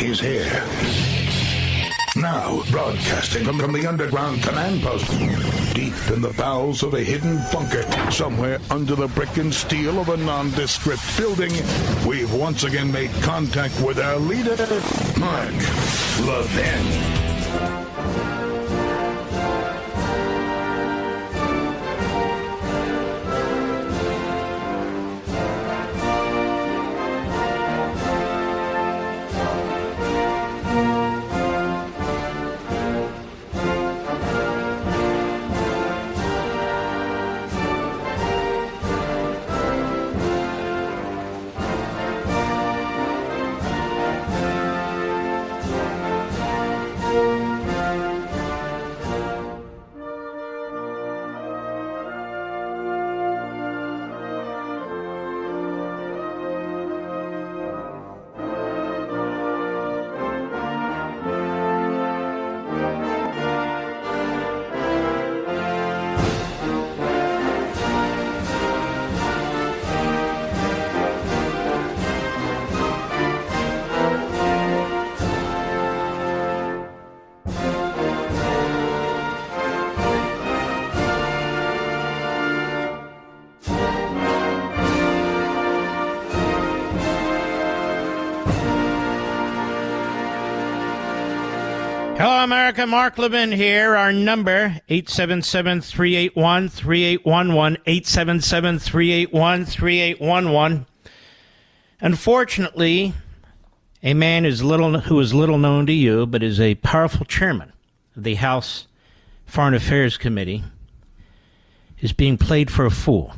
He's here. Now, broadcasting from the underground command post, deep in the bowels of a hidden bunker, somewhere under the brick and steel of a nondescript building, we've once again made contact with our leader, Mark Levin. Hello, America. Mark Levin here. Our number, 877-381-3811, 877-381-3811. Unfortunately, a man who is little known to you, but is a powerful chairman of the House Foreign Affairs Committee, is being played for a fool.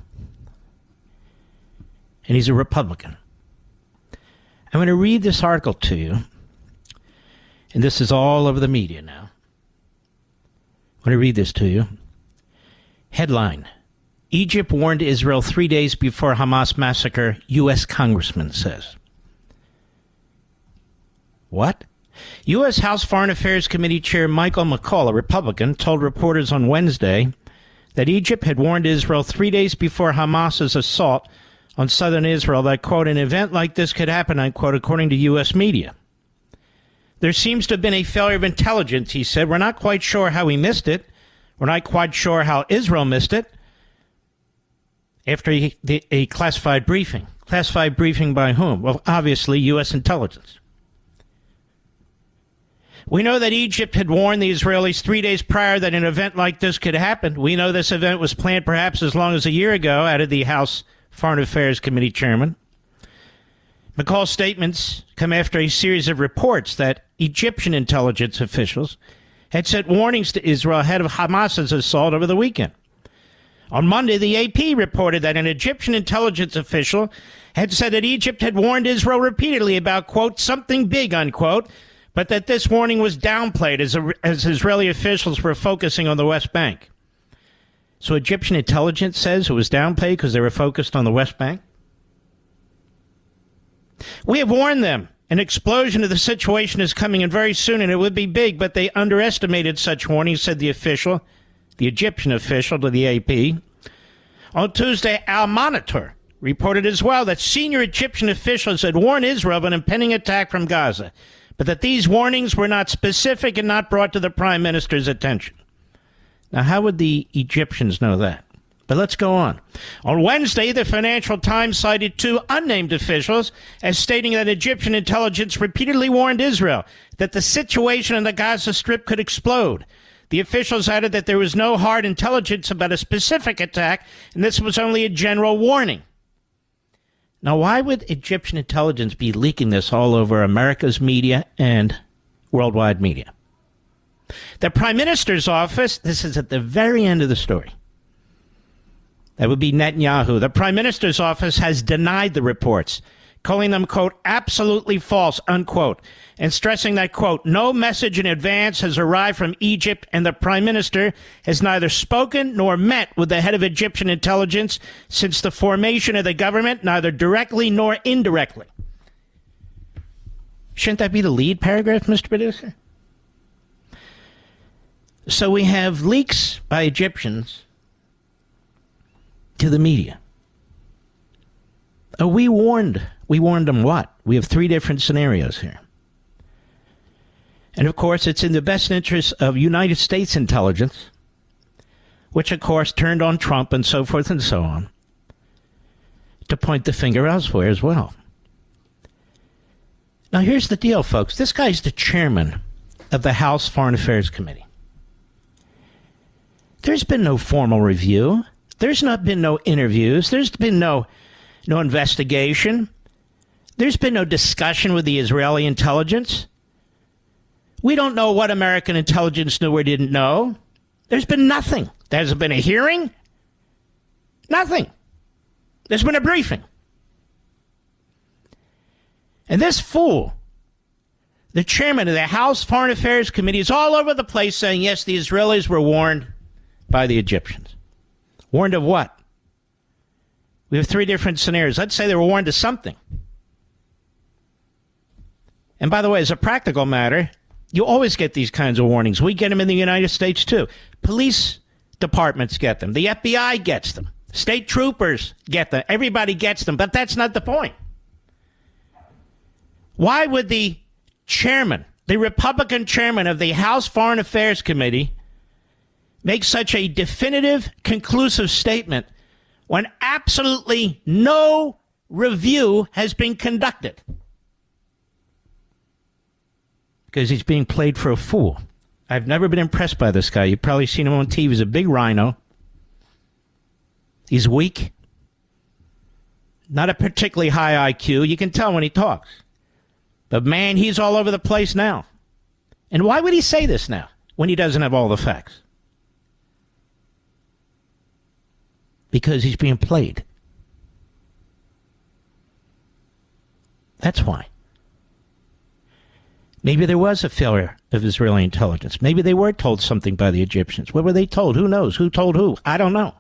And he's a Republican. I'm going to read this article to you. And this is all over the media now. I'm going to read this to you. Headline: Egypt warned Israel 3 days before Hamas massacre, U.S. Congressman says. What? U.S. House Foreign Affairs Committee Chair Michael McCaul, a Republican, told reporters on Wednesday that Egypt had warned Israel 3 days before Hamas's assault on southern Israel that, quote, an event like this could happen, unquote, according to U.S. media. There seems to have been a failure of intelligence, he said. We're not quite sure how we missed it. We're not quite sure how Israel missed it. After a classified briefing. Classified briefing by whom? Well, obviously, U.S. intelligence. We know that Egypt had warned the Israelis 3 days prior that an event like this could happen. We know this event was planned perhaps as long as a year ago, added the House Foreign Affairs Committee chairman. McCall's statements come after a series of reports that Egyptian intelligence officials had sent warnings to Israel ahead of Hamas's assault over the weekend. On Monday, the AP reported that an Egyptian intelligence official had said that Egypt had warned Israel repeatedly about, quote, something big, unquote, but that this warning was downplayed as Israeli officials were focusing on the West Bank. So Egyptian intelligence says it was downplayed because they were focused on the West Bank? We have warned them. An explosion of the situation is coming in very soon, and it would be big, but they underestimated such warnings, said the Egyptian official to the AP. On Tuesday, Al Monitor reported as well that senior Egyptian officials had warned Israel of an impending attack from Gaza, but that these warnings were not specific and not brought to the prime minister's attention. Now, how would the Egyptians know that? But let's go on. On Wednesday, the Financial Times cited two unnamed officials as stating that Egyptian intelligence repeatedly warned Israel that the situation in the Gaza Strip could explode. The officials added that there was no hard intelligence about a specific attack, and this was only a general warning. Now, why would Egyptian intelligence be leaking this all over America's media and worldwide media? The Prime Minister's office, this is at the very end of the story. That would be Netanyahu. The Prime Minister's office has denied the reports, calling them, quote, absolutely false, unquote, and stressing that, quote, no message in advance has arrived from Egypt, and the Prime Minister has neither spoken nor met with the head of Egyptian intelligence since the formation of the government, neither directly nor indirectly. Shouldn't that be the lead paragraph, Mr. Producer? So we have leaks by Egyptians to the media. We warned them what? We have three different scenarios here. And, of course, it's in the best interest of United States intelligence, which, of course, turned on Trump and so forth and so on, to point the finger elsewhere as well. Now, here's the deal, folks. This guy's the chairman of the House Foreign Affairs Committee. There's been no formal review. There's not been no interviews. There's been no investigation. There's been no discussion with the Israeli intelligence. We don't know what American intelligence knew or didn't know. There's been nothing. There hasn't been a hearing. Nothing. There's been a briefing. And this fool, the chairman of the House Foreign Affairs Committee, is all over the place saying, yes, the Israelis were warned by the Egyptians. Warned of what? We have three different scenarios. Let's say they were warned of something. And by the way, as a practical matter, you always get these kinds of warnings. We get them in the United States, too. Police departments get them. The FBI gets them. State troopers get them. Everybody gets them. But that's not the point. Why would the chairman, the Republican chairman of the House Foreign Affairs Committee, make such a definitive, conclusive statement when absolutely no review has been conducted? Because he's being played for a fool. I've never been impressed by this guy. You've probably seen him on TV. He's a big rhino. He's weak. Not a particularly high IQ. You can tell when he talks. But, man, he's all over the place now. And why would he say this now when he doesn't have all the facts? Because he's being played. That's why. Maybe there was a failure of Israeli intelligence. Maybe they were told something by the Egyptians. What were they told? Who knows? Who told who? I don't know.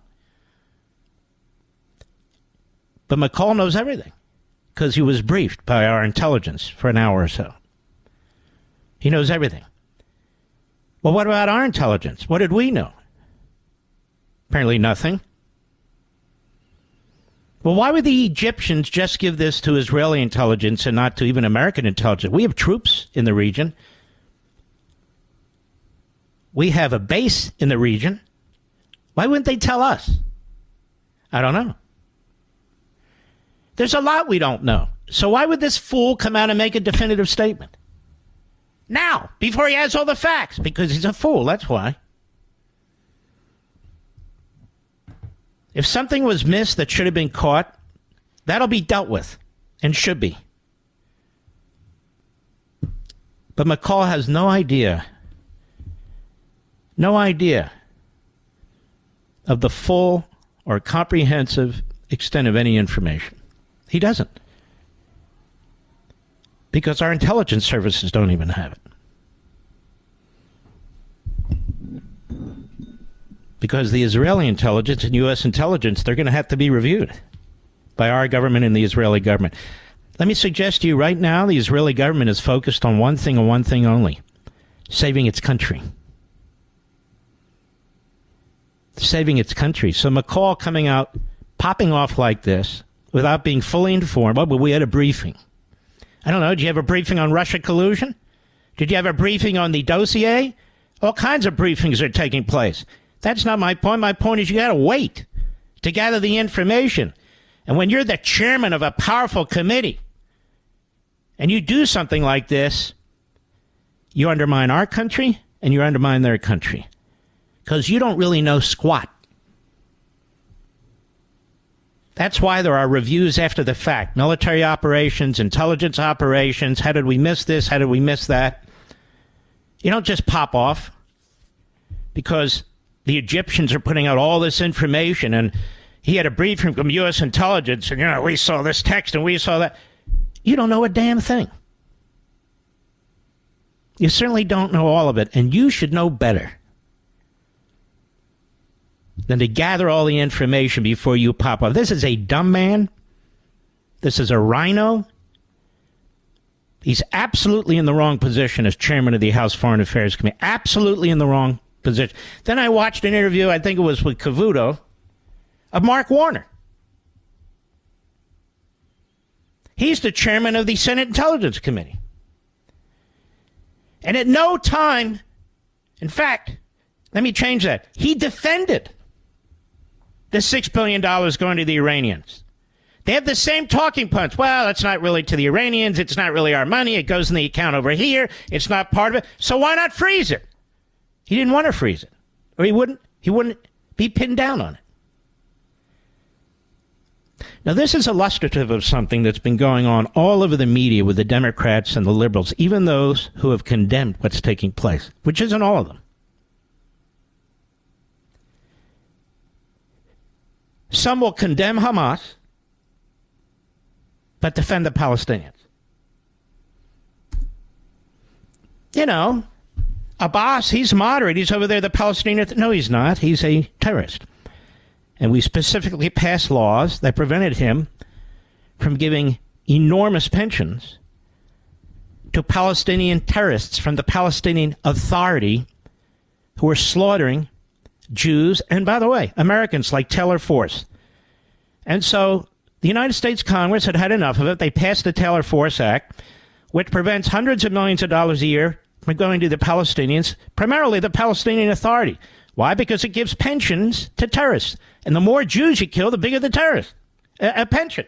But McCaul knows everything because he was briefed by our intelligence for an hour or so. He knows everything. Well, what about our intelligence? What did we know? Apparently nothing. Well, why would the Egyptians just give this to Israeli intelligence and not to even American intelligence? We have troops in the region. We have a base in the region. Why wouldn't they tell us? I don't know. There's a lot we don't know. So why would this fool come out and make a definitive statement? Now, before he has all the facts, because he's a fool, that's why. If something was missed that should have been caught, that'll be dealt with, and should be. But McCaul has no idea of the full or comprehensive extent of any information. He doesn't. Because our intelligence services don't even have it. Because the Israeli intelligence and U.S. intelligence, they're going to have to be reviewed by our government and the Israeli government. Let me suggest to you right now, the Israeli government is focused on one thing and one thing only: saving its country. Saving its country. So McCaul coming out, popping off like this, without being fully informed. Well, we had a briefing. I don't know, did you have a briefing on Russia collusion? Did you have a briefing on the dossier? All kinds of briefings are taking place. That's not my point. My point is you got to wait to gather the information. And when you're the chairman of a powerful committee and you do something like this, you undermine our country and you undermine their country because you don't really know squat. That's why there are reviews after the fact. Military operations, intelligence operations. How did we miss this? How did we miss that? You don't just pop off because the Egyptians are putting out all this information, and he had a briefing from U.S. intelligence, and, we saw this text and we saw that. You don't know a damn thing. You certainly don't know all of it, and you should know better than to gather all the information before you pop off. This is a dumb man. This is a rhino. He's absolutely in the wrong position as chairman of the House Foreign Affairs Committee. Absolutely in the wrong position. Then I watched an interview, I think it was with Cavuto, of Mark Warner. He's the chairman of the Senate Intelligence Committee. And at no time, in fact, let me change that. He defended the $6 billion going to the Iranians. They have the same talking points. Well, it's not really to the Iranians. It's not really our money. It goes in the account over here. It's not part of it. So why not freeze it? He didn't want to freeze it. Or he wouldn't be pinned down on it. Now, this is illustrative of something that's been going on all over the media with the Democrats and the liberals, even those who have condemned what's taking place, which isn't all of them. Some will condemn Hamas, but defend the Palestinians. You know, Abbas, he's moderate. He's over there, the Palestinian. No, he's not. He's a terrorist. And we specifically passed laws that prevented him from giving enormous pensions to Palestinian terrorists from the Palestinian Authority who were slaughtering Jews and, by the way, Americans like Taylor Force. And so the United States Congress had had enough of it. They passed the Taylor Force Act, which prevents hundreds of millions of dollars a year from going to the Palestinians, primarily the Palestinian Authority. Why? Because it gives pensions to terrorists. And the more Jews you kill, the bigger the terrorist pension.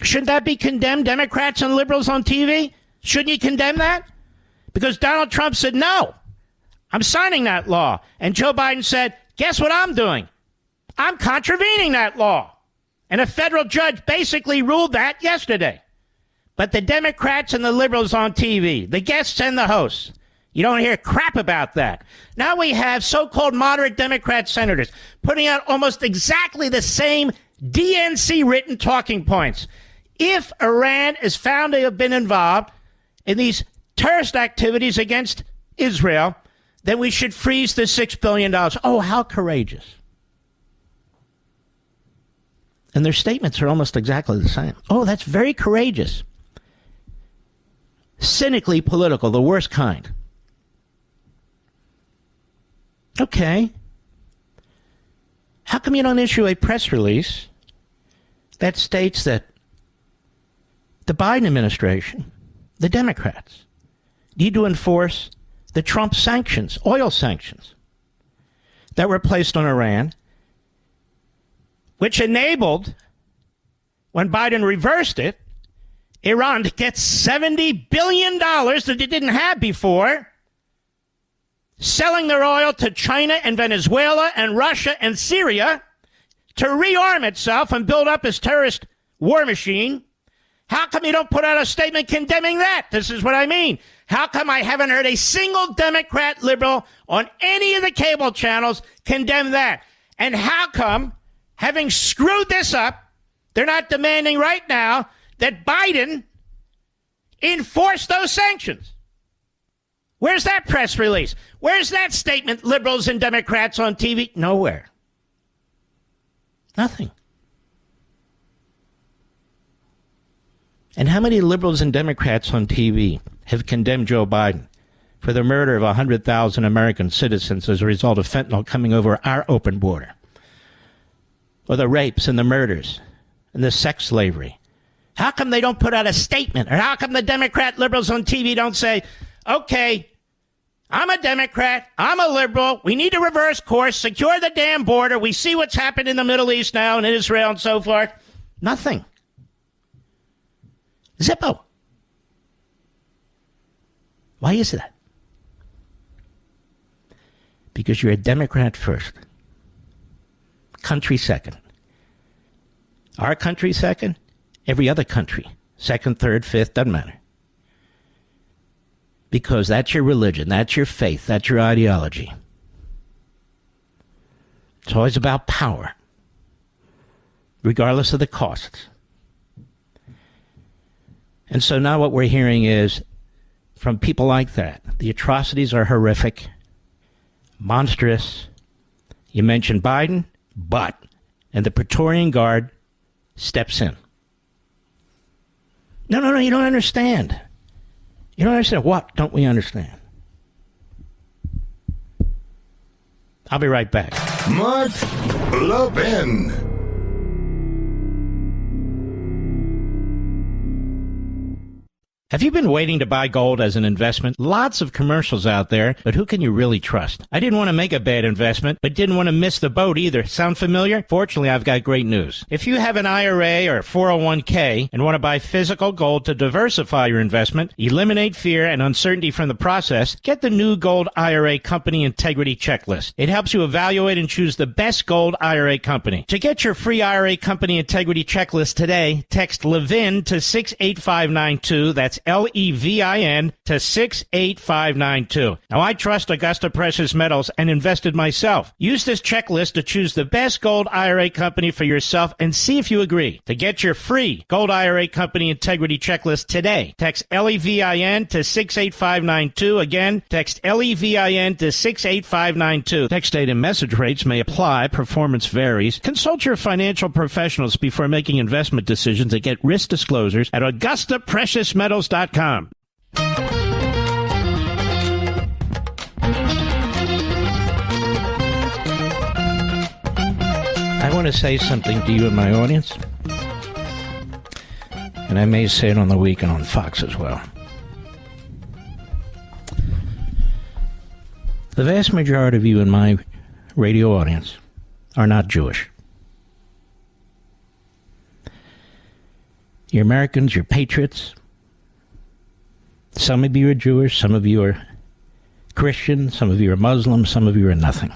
Shouldn't that be condemned, Democrats and liberals on TV? Shouldn't you condemn that? Because Donald Trump said, no, I'm signing that law. And Joe Biden said, guess what I'm doing? I'm contravening that law. And a federal judge basically ruled that yesterday. But the Democrats and the liberals on TV, the guests and the hosts, you don't hear crap about that. Now we have so-called moderate Democrat senators putting out almost exactly the same DNC-written talking points. If Iran is found to have been involved in these terrorist activities against Israel, then we should freeze the $6 billion. Oh, how courageous. And their statements are almost exactly the same. Oh, that's very courageous. Cynically political, the worst kind. Okay. How come you don't issue a press release that states that the Biden administration, the Democrats, need to enforce the Trump sanctions, oil sanctions, that were placed on Iran, which enabled, when Biden reversed it, Iran to get $70 billion that it didn't have before, selling their oil to China and Venezuela and Russia and Syria to rearm itself and build up its terrorist war machine. How come you don't put out a statement condemning that? This is what I mean. How come I haven't heard a single Democrat liberal on any of the cable channels condemn that? And how come, having screwed this up, they're not demanding right now that Biden enforce those sanctions? Where's that press release? Where's that statement, liberals and Democrats on TV? Nowhere. Nothing. And how many liberals and Democrats on TV have condemned Joe Biden for the murder of 100,000 American citizens as a result of fentanyl coming over our open border? Or the rapes and the murders and the sex slavery? How come they don't put out a statement? Or how come the Democrat liberals on TV don't say, okay, I'm a Democrat, I'm a liberal, we need to reverse course, secure the damn border, we see what's happened in the Middle East now and Israel and so forth? Nothing. Zippo. Why is that? Because you're a Democrat first. Country second. Our country second. Every other country. Second, third, fifth, doesn't matter. Because that's your religion, that's your faith, that's your ideology. It's always about power, regardless of the costs. And so now what we're hearing is, from people like that, the atrocities are horrific, monstrous. You mentioned Biden, and the Praetorian Guard steps in. No, you don't understand. You don't understand. What don't we understand? I'll be right back. Mark Levin. Have you been waiting to buy gold as an investment? Lots of commercials out there, but who can you really trust? I didn't want to make a bad investment, but didn't want to miss the boat either. Sound familiar? Fortunately, I've got great news. If you have an IRA or 401k and want to buy physical gold to diversify your investment, eliminate fear and uncertainty from the process, get the new Gold IRA Company Integrity Checklist. It helps you evaluate and choose the best gold IRA company. To get your free IRA Company Integrity Checklist today, text Levin to 68592. That's Levin to 68592. Now, I trust Augusta Precious Metals and invested myself. Use this checklist to choose the best gold IRA company for yourself and see if you agree. To get your free Gold IRA Company Integrity Checklist today, text Levin to 68592. Again, text Levin to 68592. Text date and message rates may apply. Performance varies. Consult your financial professionals before making investment decisions and get risk disclosures at AugustaPreciousMetals.com. I want to say something to you in my audience, and I may say it on the weekend on Fox as well. The vast majority of you in my radio audience are not Jewish. You're Americans, you're patriots. Some of you are Jewish, some of you are Christian, some of you are Muslim, some of you are nothing.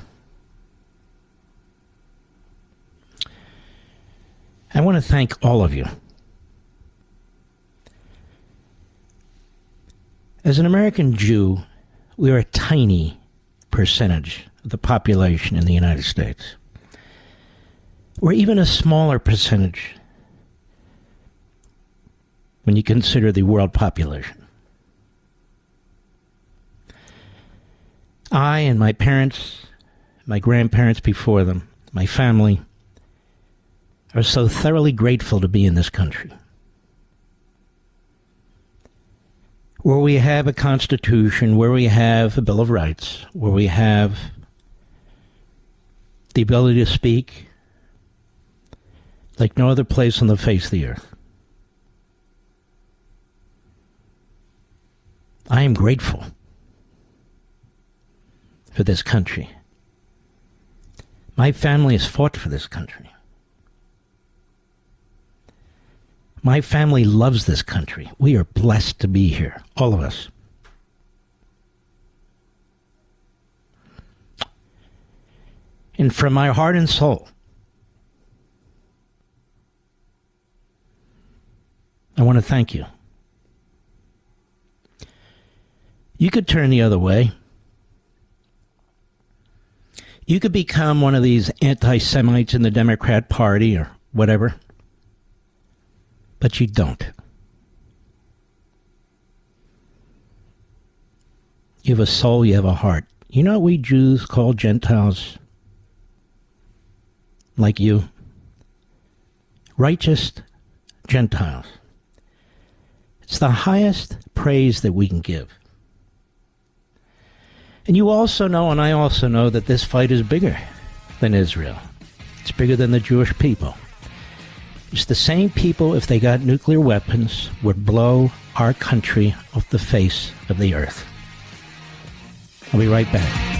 I want to thank all of you. As an American Jew, we are a tiny percentage of the population in the United States. We're even a smaller percentage when you consider the world population. I and my parents, my grandparents before them, my family, are so thoroughly grateful to be in this country, where we have a constitution, where we have a Bill of Rights, where we have the ability to speak like no other place on the face of the earth. I am grateful for this country. My family has fought for this country. My family loves this country. We are blessed to be here, all of us. And from my heart and soul, I want to thank you. You could turn the other way. You could become one of these anti-Semites in the Democrat Party or whatever, but you don't. You have a soul, you have a heart. You know what we Jews call Gentiles like you? Righteous Gentiles. It's the highest praise that we can give. And you also know, and I also know, that this fight is bigger than Israel. It's bigger than the Jewish people. It's the same people, if they got nuclear weapons, would blow our country off the face of the earth. I'll be right back.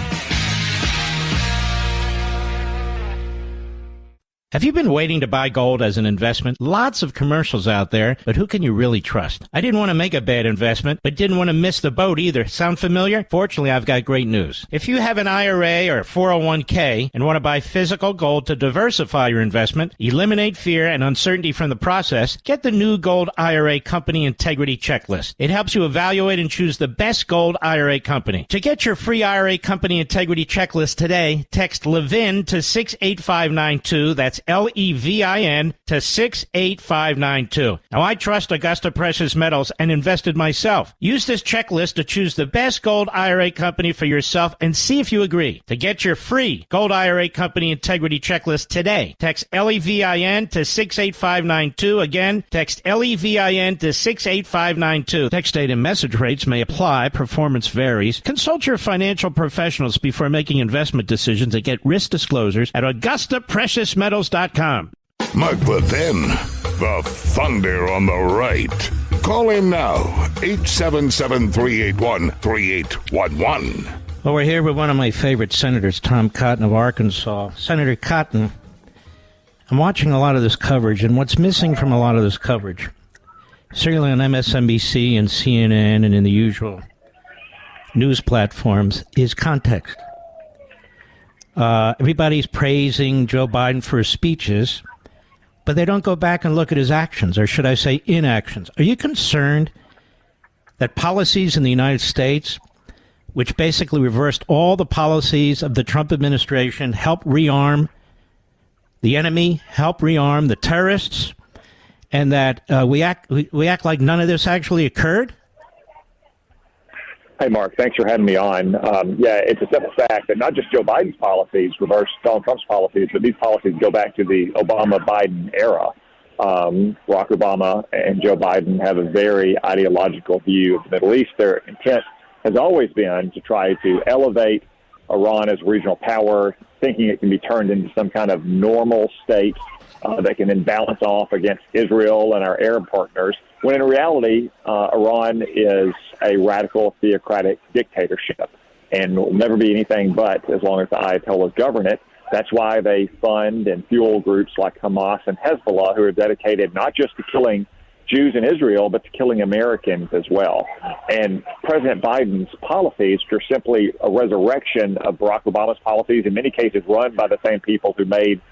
Have you been waiting to buy gold as an investment? Lots of commercials out there, but who can you really trust? I didn't want to make a bad investment, but didn't want to miss the boat either. Sound familiar? Fortunately, I've got great news. If you have an IRA or 401k and want to buy physical gold to diversify your investment, eliminate fear and uncertainty from the process, get the new Gold IRA Company Integrity Checklist. It helps you evaluate and choose the best gold IRA company. To get your free IRA Company Integrity Checklist today, text Levin to 68592. That's Levin to 68592. Now, I trust Augusta Precious Metals and invested myself. Use this checklist to choose the best gold IRA company for yourself and see if you agree. To get your free Gold IRA Company Integrity Checklist today, text Levin to 68592. Again, text Levin to 68592. Text date and message rates may apply. Performance varies. Consult your financial professionals before making investment decisions and get risk disclosures at AugustaPreciousMetals.com. Mark Levin, the thunder on the right. Call in now, 877-381-3811. Well, we're here with one of my favorite senators, Tom Cotton of Arkansas. Senator Cotton, I'm watching a lot of this coverage, and what's missing from a lot of this coverage, certainly on MSNBC and CNN and in the usual news platforms, is context. Everybody's praising Joe Biden for his speeches, but they don't go back and look at his actions, or should I say inactions. Are you concerned that policies in the United States, which basically reversed all the policies of the Trump administration, help rearm the enemy, help rearm the terrorists, and that we act like none of this actually occurred? Hey, Mark, thanks for having me on. It's a simple fact that not just Joe Biden's policies reverse Donald Trump's policies, but these policies go back to the Obama-Biden era. Barack Obama and Joe Biden have a very ideological view of the Middle East. Their intent has always been to try to elevate Iran as a regional power, thinking it can be turned into some kind of normal state that can then balance off against Israel and our Arab partners, when in reality, Iran is a radical theocratic dictatorship and will never be anything but as long as the Ayatollahs govern it. That's why they fund and fuel groups like Hamas and Hezbollah, who are dedicated not just to killing Jews in Israel, but to killing Americans as well. And President Biden's policies are simply a resurrection of Barack Obama's policies, in many cases run by the same people who made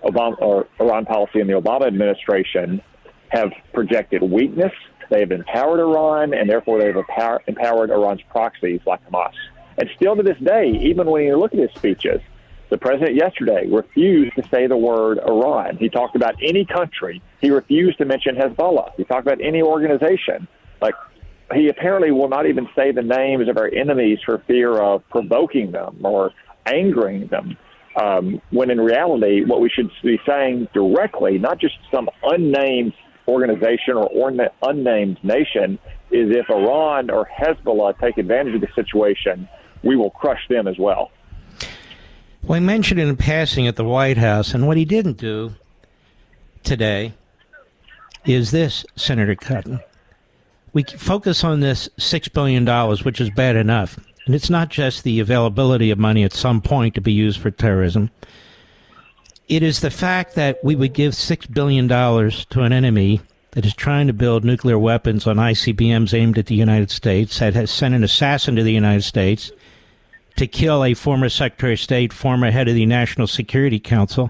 Iran policy in the Obama administration, have projected weakness. They have empowered Iran, and therefore they've empowered Iran's proxies like Hamas. And still to this day, even when you look at his speeches, the president yesterday refused to say the word Iran. He talked about any country. He refused to mention Hezbollah. He talked about any organization. Like, he apparently will not even say the names of our enemies for fear of provoking them or angering them. When in reality, what we should be saying directly, not just some unnamed organization or unnamed nation, is if Iran or Hezbollah take advantage of the situation, we will crush them as well. Well, he mentioned it in passing at the White House, and what he didn't do today is this, Senator Cotton. We focus on this $6 billion, which is bad enough. And it's not just the availability of money at some point to be used for terrorism. It is the fact that we would give $6 billion to an enemy that is trying to build nuclear weapons on ICBMs aimed at the United States, that has sent an assassin to the United States to kill a former Secretary of State, former head of the National Security Council,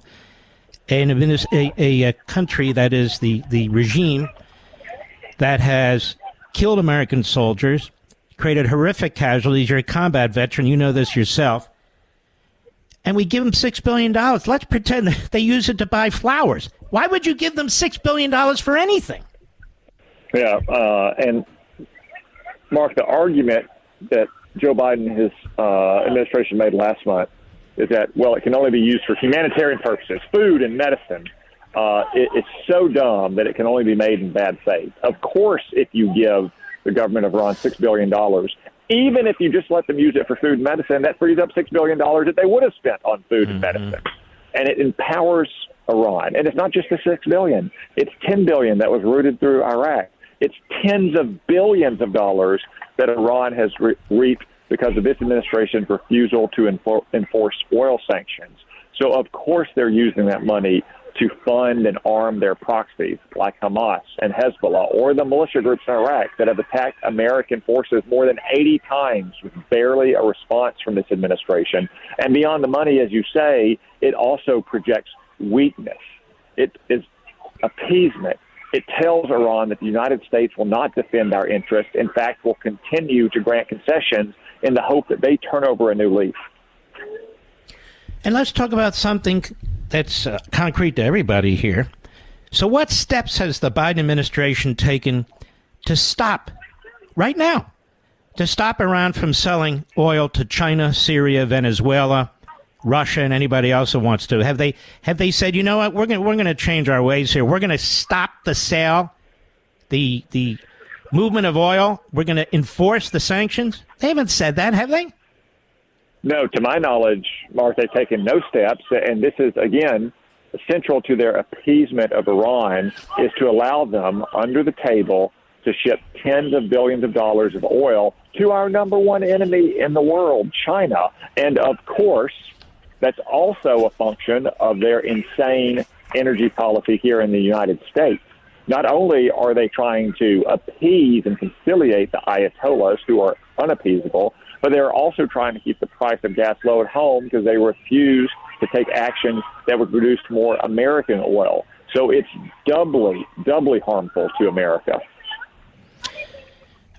and a country that is the regime that has killed American soldiers, created horrific casualties. You're a combat veteran. You know this yourself. And we give them $6 billion. Let's pretend they use it to buy flowers. Why would you give them $6 billion for anything? Yeah, and Mark, the argument that Joe Biden and his administration made last month is that, well, it can only be used for humanitarian purposes, food and medicine. It's so dumb that it can only be made in bad faith. Of course, if you give the government of Iran $6 billion, even if you just let them use it for food and medicine, that frees up $6 billion that they would have spent on food and medicine. And it empowers Iran. And it's not just the $6 billion. It's $10 billion that was routed through Iraq. It's tens of billions of dollars that Iran has reaped because of this administration's refusal to enforce oil sanctions. So, of course, they're using that money to fund and arm their proxies like Hamas and Hezbollah or the militia groups in Iraq that have attacked American forces more than 80 times with barely a response from this administration. And beyond the money, as you say, it also projects weakness. It is appeasement. It tells Iran that the United States will not defend our interests. In fact, will continue to grant concessions in the hope that they turn over a new leaf. And let's talk about something that's concrete to everybody here. So what steps has the Biden administration taken to stop, right now, to stop Iran from selling oil to China, Syria, Venezuela, Russia, and anybody else who wants to? Have they said, you know what, we're going to change our ways here. We're going to stop the sale, the movement of oil. We're going to enforce the sanctions? They haven't said that, have they? No, to my knowledge, Mark, they've taken no steps, and this is, again, central to their appeasement of Iran, is to allow them, under the table, to ship tens of billions of dollars of oil to our number one enemy in the world, China. And, of course, that's also a function of their insane energy policy here in the United States. Not only are they trying to appease and conciliate the Ayatollahs, who are unappeasable, but they're also trying to keep the price of gas low at home because they refuse to take action that would produce more American oil. So it's doubly harmful to America.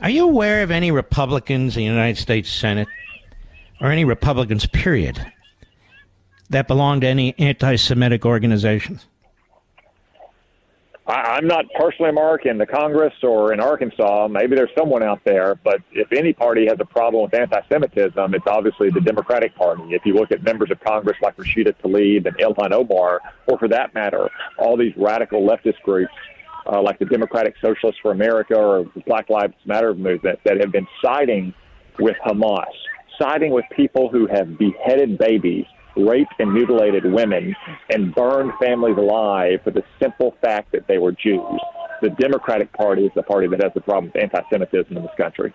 Are you aware of any Republicans in the United States Senate, or any Republicans, period, that belong to any anti-Semitic organizations? I'm not personally a mark in the Congress or in Arkansas. Maybe there's someone out there, but if any party has a problem with anti-Semitism, it's obviously the Democratic Party. If you look at members of Congress like Rashida Tlaib and Ilhan Omar, or for that matter, all these radical leftist groups like the Democratic Socialists for America or the Black Lives Matter movement that have been siding with Hamas, siding with people who have beheaded babies, raped and mutilated women, and burned families alive for the simple fact that they were Jews. The Democratic Party is the party that has the problem with anti-Semitism in this country.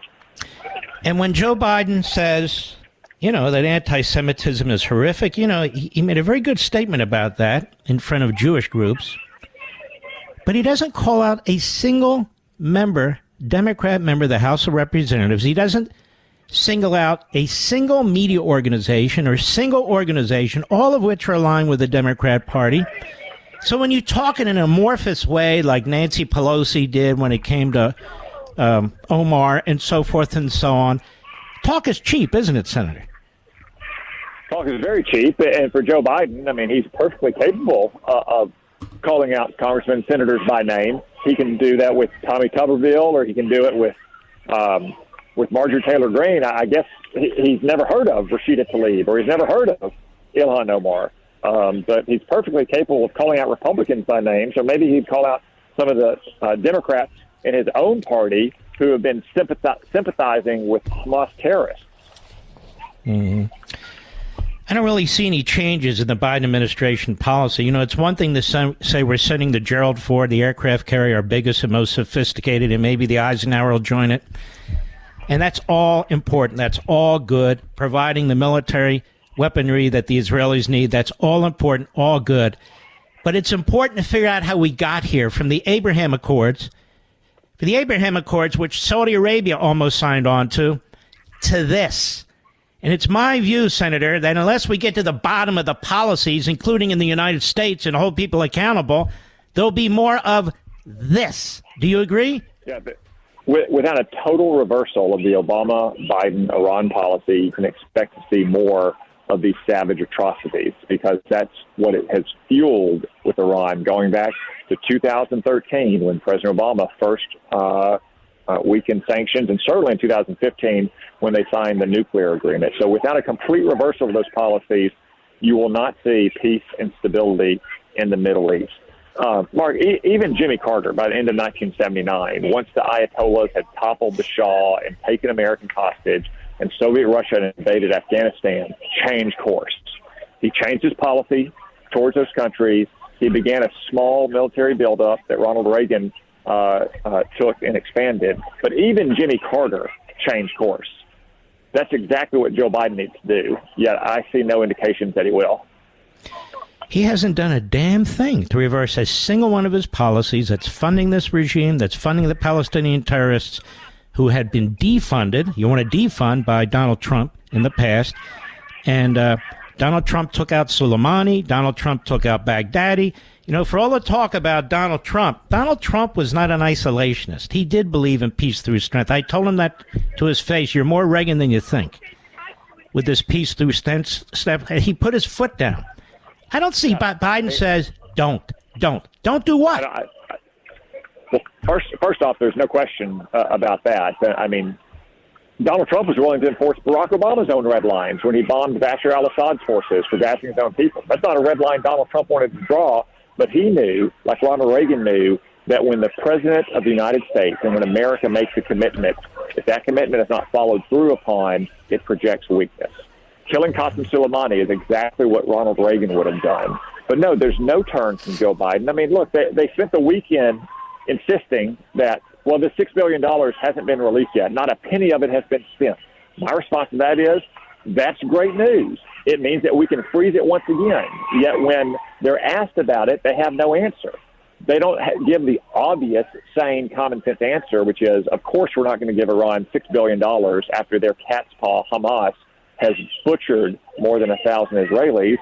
And when Joe Biden says, that anti-Semitism is horrific, he made a very good statement about that in front of Jewish groups. But he doesn't call out a single Democrat member of the House of Representatives. He doesn't single out a single media organization or single organization, all of which are aligned with the Democrat Party. So when you talk in an amorphous way like Nancy Pelosi did when it came to Omar and so forth and so on, talk is cheap, isn't it, Senator? Talk is very cheap. And for Joe Biden, he's perfectly capable of calling out congressmen and senators by name. He can do that with Tommy Tuberville, or he can do it with Marjorie Taylor Greene. I guess he's never heard of Rashida Tlaib, or he's never heard of Ilhan Omar. But he's perfectly capable of calling out Republicans by name. So maybe he'd call out some of the Democrats in his own party who have been sympathizing with Hamas terrorists. Mm-hmm. I don't really see any changes in the Biden administration policy. It's one thing to say we're sending the Gerald Ford, the aircraft carrier, our biggest and most sophisticated, and maybe the Eisenhower will join it. And that's all important. That's all good. Providing the military weaponry that the Israelis need, that's all important, all good. But it's important to figure out how we got here from the Abraham Accords, which Saudi Arabia almost signed on to this. And it's my view, Senator, that unless we get to the bottom of the policies, including in the United States, and hold people accountable, there'll be more of this. Do you agree? Yeah, but without a total reversal of the Obama-Biden-Iran policy, you can expect to see more of these savage atrocities, because that's what it has fueled with Iran, going back to 2013 when President Obama first weakened sanctions, and certainly in 2015 when they signed the nuclear agreement. So without a complete reversal of those policies, you will not see peace and stability in the Middle East. Mark, even Jimmy Carter, by the end of 1979, once the Ayatollahs had toppled the Shah and taken American hostage, and Soviet Russia had invaded Afghanistan, changed course. He changed his policy towards those countries. He began a small military buildup that Ronald Reagan took and expanded. But even Jimmy Carter changed course. That's exactly what Joe Biden needs to do, yet I see no indications that he will. He hasn't done a damn thing to reverse a single one of his policies that's funding this regime, that's funding the Palestinian terrorists who had been defunded. You want to defund by Donald Trump in the past. And Donald Trump took out Soleimani. Donald Trump took out Baghdadi. For all the talk about Donald Trump was not an isolationist. He did believe in peace through strength. I told him that to his face. You're more Reagan than you think. With this peace through strength step, he put his foot down. I don't see Biden says, don't do what? Well, first off, there's no question about that. Donald Trump was willing to enforce Barack Obama's own red lines when he bombed Bashar al-Assad's forces for gassing his own people. That's not a red line Donald Trump wanted to draw, but he knew, like Ronald Reagan knew, that when the President of the United States and when America makes a commitment, if that commitment is not followed through upon, it projects weakness. Killing Qasem Soleimani is exactly what Ronald Reagan would have done. But no, there's no turn from Joe Biden. Look, they spent the weekend insisting that Well, the $6 billion hasn't been released yet. Not a penny of it has been spent. My response to that is, that's great news. It means that we can freeze it once again. Yet when they're asked about it, they have no answer. They don't give the obvious, sane, common-sense answer, which is, of course, we're not going to give Iran $6 billion after their cat's paw, Hamas, has butchered more than 1,000 Israelis,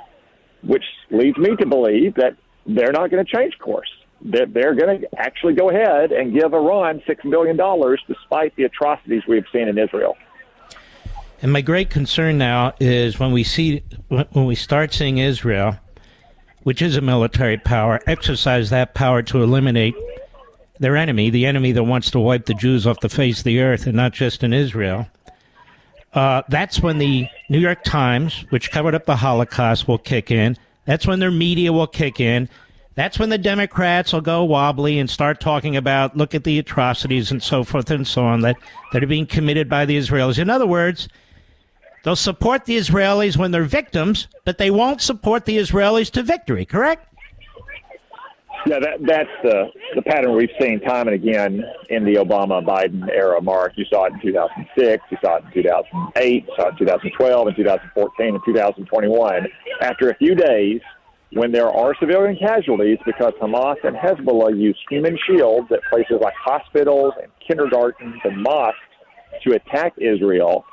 which leads me to believe that they're not going to change course. They're going to actually go ahead and give Iran $6 billion despite the atrocities we've seen in Israel. And my great concern now is when we start seeing Israel, which is a military power, exercise that power to eliminate their enemy, the enemy that wants to wipe the Jews off the face of the earth, and not just in Israel. That's when the New York Times, which covered up the Holocaust, will kick in. That's when their media will kick in. That's when the Democrats will go wobbly and start talking about, look at the atrocities and so forth and so on that are being committed by the Israelis. In other words, they'll support the Israelis when they're victims, but they won't support the Israelis to victory, correct? Yeah, that's the pattern we've seen time and again in the Obama-Biden era, Mark. You saw it in 2006, you saw it in 2008, you saw it in 2012, and 2014, and 2021. After a few days, when there are civilian casualties because Hamas and Hezbollah use human shields at places like hospitals and kindergartens and mosques to attack Israel,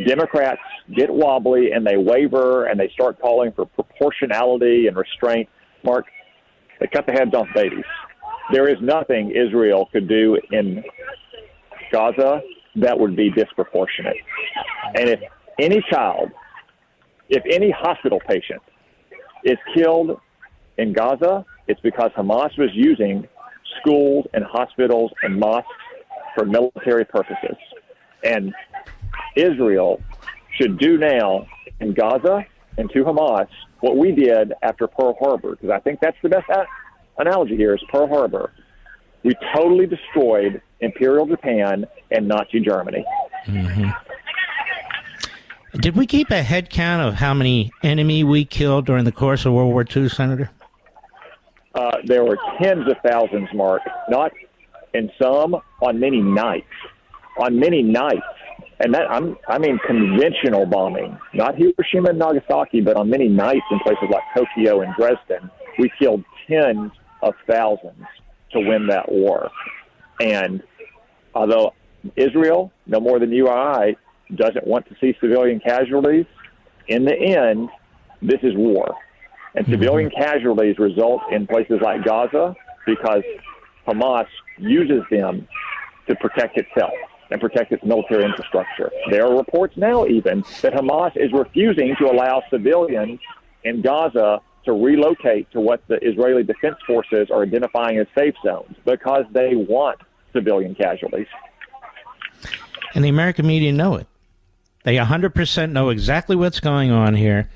Democrats get wobbly and they waver and they start calling for proportionality and restraint. Mark, they cut the heads off babies. There is nothing Israel could do in Gaza that would be disproportionate. And if any child, if any hospital patient is killed in Gaza, it's because Hamas was using schools and hospitals and mosques for military purposes. And Israel should do now in Gaza and to Hamas what we did after Pearl Harbor, because I think that's the best analogy here is Pearl Harbor. We totally destroyed Imperial Japan and Nazi Germany. Mm-hmm. Did we keep a head count of how many enemy we killed during the course of World War II, Senator? There were tens of thousands, Mark, not in some, on many nights. On many nights. And that I mean conventional bombing, not Hiroshima and Nagasaki, but on many nights in places like Tokyo and Dresden, we killed tens of thousands to win that war. And although Israel, no more than you or I, doesn't want to see civilian casualties, in the end, this is war. And civilian casualties result in places like Gaza because Hamas uses them to protect itself and protect its military infrastructure. There are reports now even that Hamas is refusing to allow civilians in Gaza to relocate to what the Israeli Defense Forces are identifying as safe zones because they want civilian casualties. And the American media know it. They 100% know exactly what's going on here.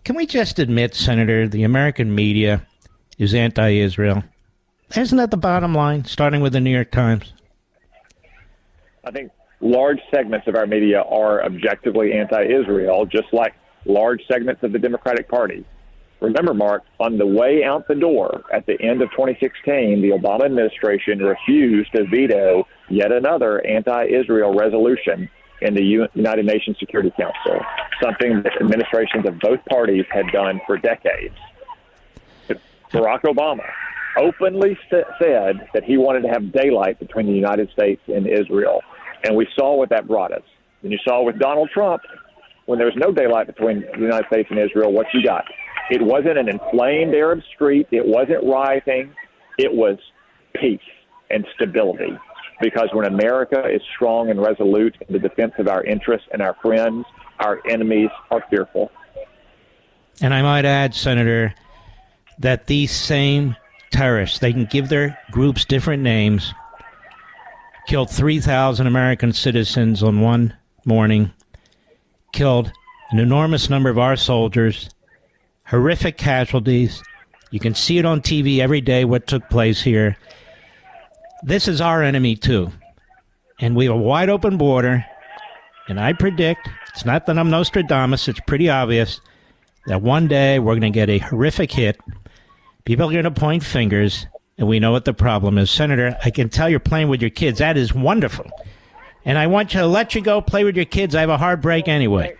Can we just admit, Senator, the American media is anti-Israel? Isn't that the bottom line, starting with the New York Times? I think large segments of our media are objectively anti-Israel, just like large segments of the Democratic Party. Remember, Mark, on the way out the door at the end of 2016, the Obama administration refused to veto yet another anti-Israel resolution in the United Nations Security Council, something that administrations of both parties had done for decades. Barack Obama openly said that he wanted to have daylight between the United States and Israel, and we saw what that brought us. And you saw with Donald Trump, when there was no daylight between the United States and Israel, what you got. It wasn't an inflamed Arab street. It wasn't rioting. It was peace and stability. Because when America is strong and resolute in the defense of our interests and our friends, our enemies are fearful. And I might add, Senator, that these same terrorists, they can give their groups different names, killed 3,000 American citizens on one morning, killed an enormous number of our soldiers, horrific casualties. You can see it on TV every day what took place here. This is our enemy, too. And we have a wide open border. And I predict, it's not that I'm Nostradamus, it's pretty obvious, that one day we're going to get a horrific hit. People are going to point fingers. and we know what the problem is. Senator, I can tell you're playing with your kids. That is wonderful. And I want to let you go play with your kids. I have a hard break anyway.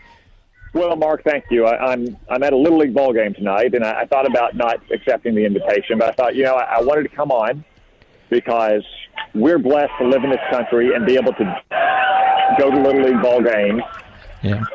Well, Mark, thank you. I'm at a Little League ball game tonight, and I thought about not accepting the invitation, but I thought, I wanted to come on because we're blessed to live in this country and be able to go to Little League ball games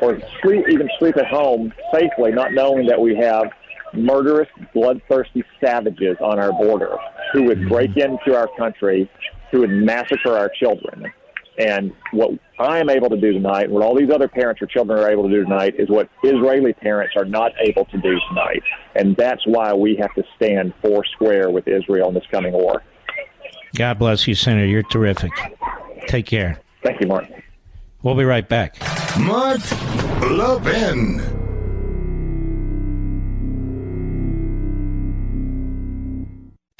or sleep at home safely, not knowing that we have murderous, bloodthirsty savages on our border who would break into our country, who would massacre our children. And what I am able to do tonight, and what all these other parents or children are able to do tonight, is what Israeli parents are not able to do tonight. And that's why we have to stand four square with Israel in this coming war. God bless you, Senator. You're terrific. Take care. Thank you, Mark. We'll be right back. Mark Levin.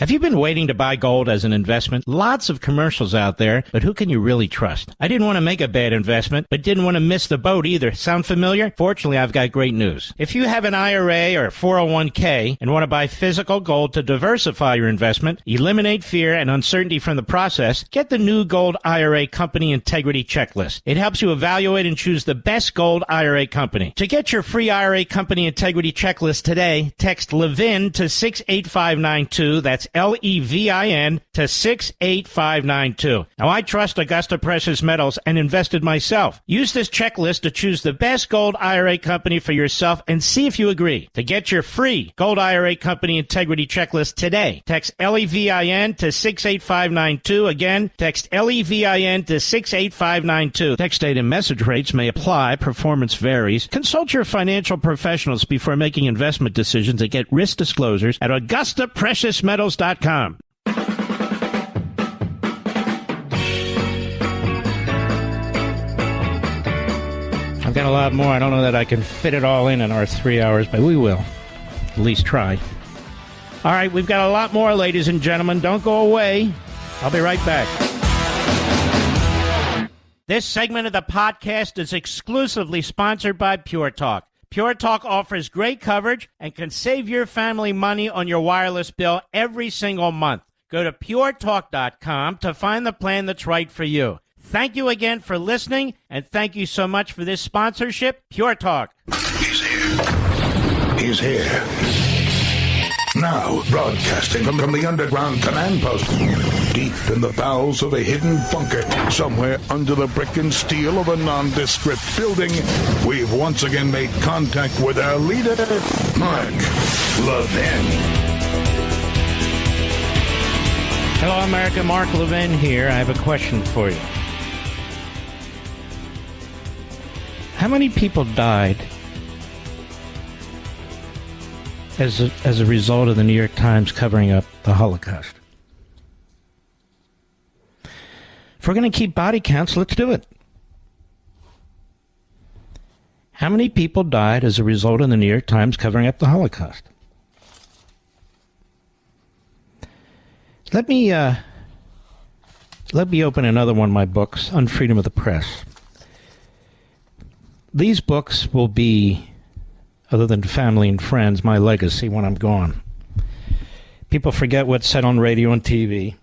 Have you been waiting to buy gold as an investment? Lots of commercials out there, but who can you really trust? I didn't want to make a bad investment, but didn't want to miss the boat either. Sound familiar? Fortunately, I've got great news. If you have an IRA or 401k and want to buy physical gold to diversify your investment, eliminate fear and uncertainty from the process, get the new Gold IRA Company Integrity Checklist. It helps you evaluate and choose the best gold IRA company. To get your free IRA Company Integrity Checklist today, text Levin to 68592. That's Levin to 68592. Now, I trust Augusta Precious Metals and invested myself. Use this checklist to choose the best gold IRA company for yourself and see if you agree. To get your free Gold IRA Company Integrity Checklist today, text Levin to 68592. Again, text Levin to 68592. Text data and message rates may apply. Performance varies. Consult your financial professionals before making investment decisions and get risk disclosures at AugustaPreciousMetals.com. I've got a lot more. I don't know that I can fit it all in our 3 hours, but we will. At least try. All right, we've got a lot more, ladies and gentlemen. Don't go away. I'll be right back. This segment of the podcast is exclusively sponsored by Pure Talk. Pure Talk offers great coverage and can save your family money on your wireless bill every single month. Go to puretalk.com to find the plan that's right for you. Thank you again for listening, and thank you so much for this sponsorship, Pure Talk. He's here. He's here. Now, broadcasting from the underground command post, deep in the bowels of a hidden bunker, somewhere under the brick and steel of a nondescript building, we've once again made contact with our leader, Mark Levin. Hello, America. Mark Levin here. I have a question for you. How many people died as a result of the New York Times covering up the Holocaust? If we're going to keep body counts, let's do it. How many people died as a result of the New York Times covering up the Holocaust? Let me open another one of my books on freedom of the press. These books will be, other than family and friends, my legacy when I'm gone. People forget what's said on radio and TV.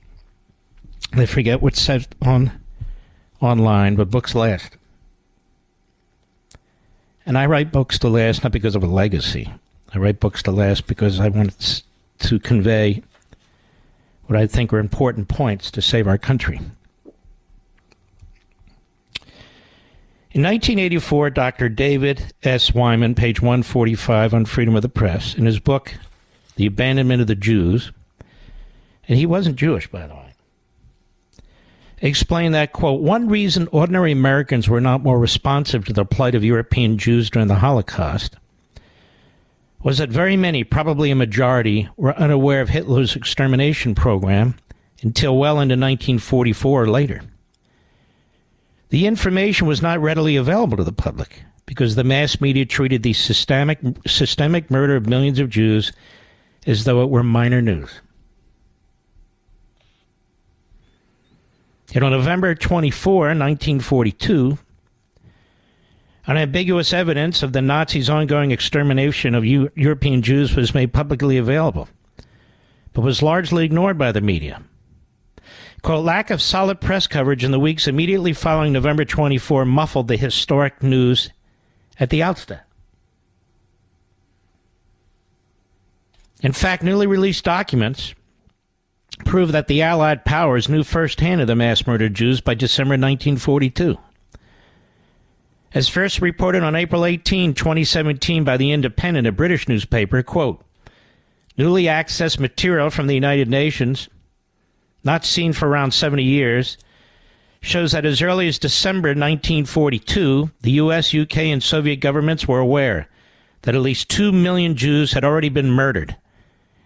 They forget what's said online, but books last. And I write books to last not because of a legacy. I write books to last because I want to convey what I think are important points to save our country. In 1984, Dr. David S. Wyman, page 145 on Freedom of the Press, in his book, The Abandonment of the Jews, and he wasn't Jewish, by the way, explained that, quote, one reason ordinary Americans were not more responsive to the plight of European Jews during the Holocaust was that very many, probably a majority, were unaware of Hitler's extermination program until well into 1944 or later. The information was not readily available to the public because the mass media treated the systemic murder of millions of Jews as though it were minor news. And on November 24, 1942, unambiguous evidence of the Nazis' ongoing extermination of European Jews was made publicly available. but was largely ignored by the media. Quote, lack of solid press coverage in the weeks immediately following November 24 muffled the historic news at the outset. In fact, newly released documents prove that the Allied powers knew firsthand of the mass murder of Jews by December 1942. As first reported on April 18, 2017 by The Independent, a British newspaper, quote, newly accessed material from the United Nations, not seen for around 70 years, shows that as early as December 1942, the U.S., UK, and Soviet governments were aware that at least 2 million Jews had already been murdered,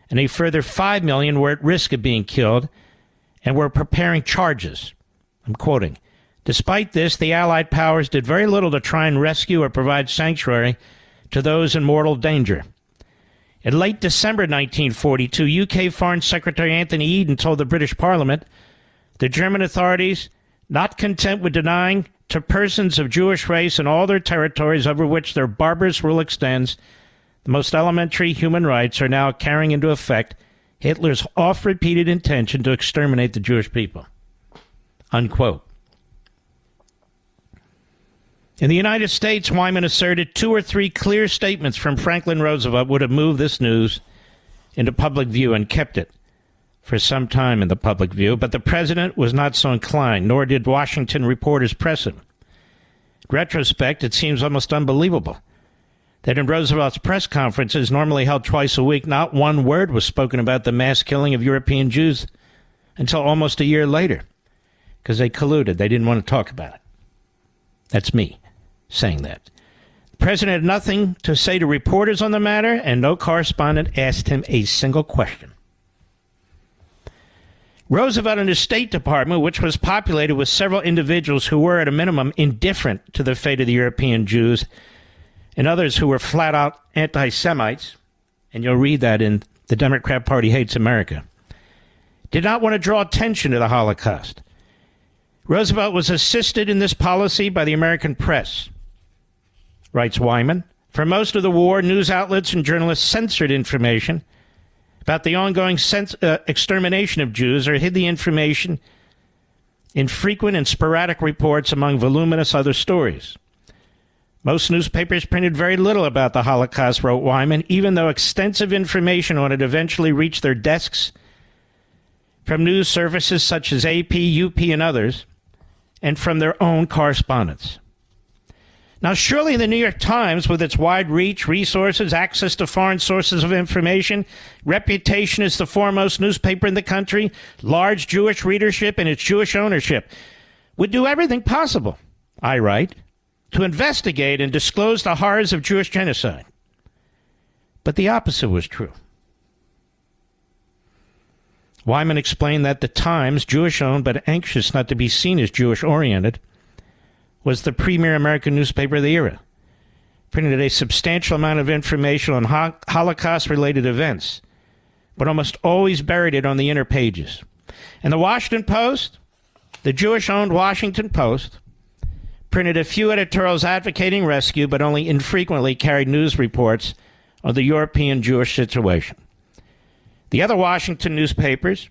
and a further 5 million were at risk of being killed and were preparing charges. I'm quoting, despite this, the Allied powers did very little to try and rescue or provide sanctuary to those in mortal danger. In late December 1942, UK Foreign Secretary Anthony Eden told the British Parliament the German authorities, not content with denying to persons of Jewish race in all their territories over which their barbarous rule extends, the most elementary human rights, are now carrying into effect Hitler's oft-repeated intention to exterminate the Jewish people. Unquote. In the United States, Wyman asserted 2 or 3 clear statements from Franklin Roosevelt would have moved this news into public view and kept it for some time in the public view, but the president was not so inclined, nor did Washington reporters press him. In retrospect, it seems almost unbelievable that in Roosevelt's press conferences, normally held twice a week, not one word was spoken about the mass killing of European Jews until almost a year later, because they colluded. They didn't want to talk about it. That's me saying that. The president had nothing to say to reporters on the matter, and no correspondent asked him a single question. Roosevelt and his State Department, which was populated with several individuals who were, at a minimum, indifferent to the fate of the European Jews, and others who were flat-out anti-Semites, and you'll read that in The Democrat Party Hates America, did not want to draw attention to the Holocaust. Roosevelt was assisted in this policy by the American press, writes Wyman. For most of the war, news outlets and journalists censored information about the ongoing extermination of Jews or hid the information in frequent and sporadic reports among voluminous other stories. Most newspapers printed very little about the Holocaust, wrote Wyman, even though extensive information on it eventually reached their desks from news services such as AP, UP, and others, and from their own correspondents. Now, surely the New York Times, with its wide reach, resources, access to foreign sources of information, reputation as the foremost newspaper in the country, large Jewish readership, and its Jewish ownership, would do everything possible, I write, to investigate and disclose the horrors of Jewish genocide. But the opposite was true. Wyman explained that the Times, Jewish-owned but anxious not to be seen as Jewish-oriented, was the premier American newspaper of the era, printed a substantial amount of information on Holocaust-related events, but almost always buried it on the inner pages. And the Washington Post, the Jewish-owned Washington Post, printed a few editorials advocating rescue, but only infrequently carried news reports on the European Jewish situation. The other Washington newspapers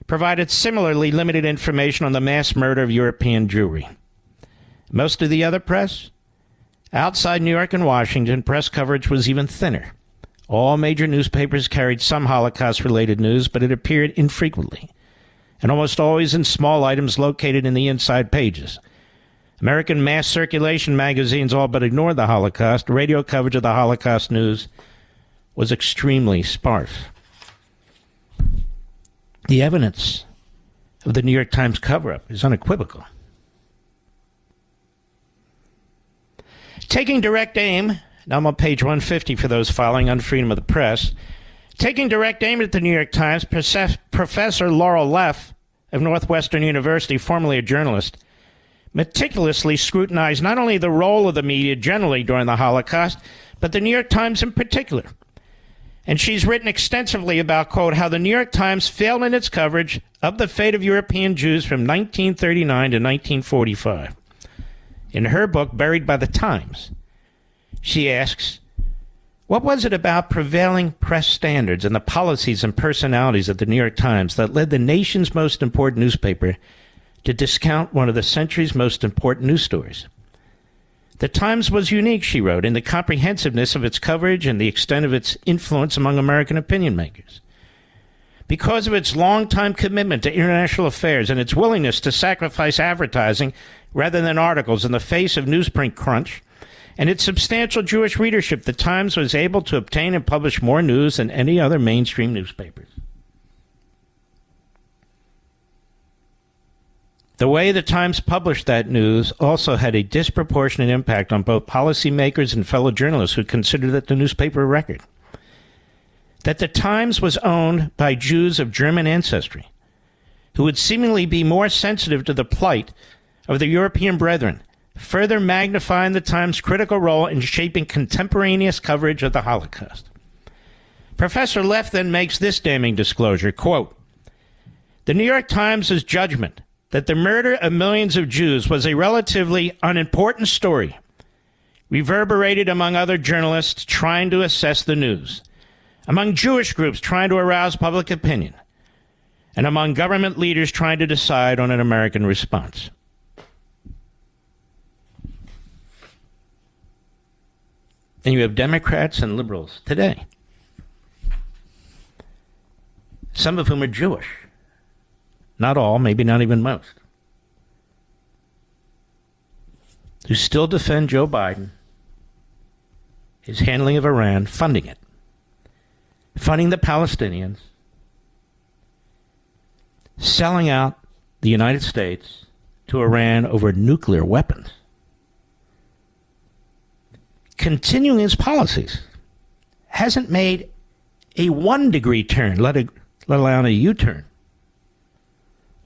provided similarly limited information on the mass murder of European Jewry. Most of the other press, outside New York and Washington, press coverage was even thinner. All major newspapers carried some Holocaust-related news, but it appeared infrequently, and almost always in small items located in the inside pages. American mass circulation magazines all but ignored the Holocaust. Radio coverage of the Holocaust news was extremely sparse. The evidence of the New York Times cover-up is unequivocal. Taking direct aim, now I'm on page 150 for those following on freedom of the press, taking direct aim at the New York Times, Professor Laurel Leff of Northwestern University, formerly a journalist, meticulously scrutinized not only the role of the media generally during the Holocaust, but the New York Times in particular. And she's written extensively about, quote, how the New York Times failed in its coverage of the fate of European Jews from 1939 to 1945. In her book, Buried by the Times, she asks, What was it about prevailing press standards and the policies and personalities of the New York Times that led the nation's most important newspaper to discount one of the century's most important news stories? The Times was unique, she wrote, in the comprehensiveness of its coverage and the extent of its influence among American opinion makers. Because of its long-time commitment to international affairs and its willingness to sacrifice advertising rather than articles in the face of newsprint crunch, and its substantial Jewish readership, the Times was able to obtain and publish more news than any other mainstream newspapers. The way the Times published that news also had a disproportionate impact on both policymakers and fellow journalists who considered it the newspaper of record. That the Times was owned by Jews of German ancestry, who would seemingly be more sensitive to the plight of their European brethren, further magnifying the Times' critical role in shaping contemporaneous coverage of the Holocaust. Professor Leff then makes this damning disclosure, quote, "The New York Times' judgment that the murder of millions of Jews was a relatively unimportant story reverberated among other journalists trying to assess the news, among Jewish groups trying to arouse public opinion, and among government leaders trying to decide on an American response." And you have Democrats and liberals today, some of whom are Jewish. Not all, maybe not even most, who still defend Joe Biden, his handling of Iran, funding it, funding the Palestinians, selling out the United States to Iran over nuclear weapons, continuing his policies, hasn't made a 1-degree turn, let alone a U-turn.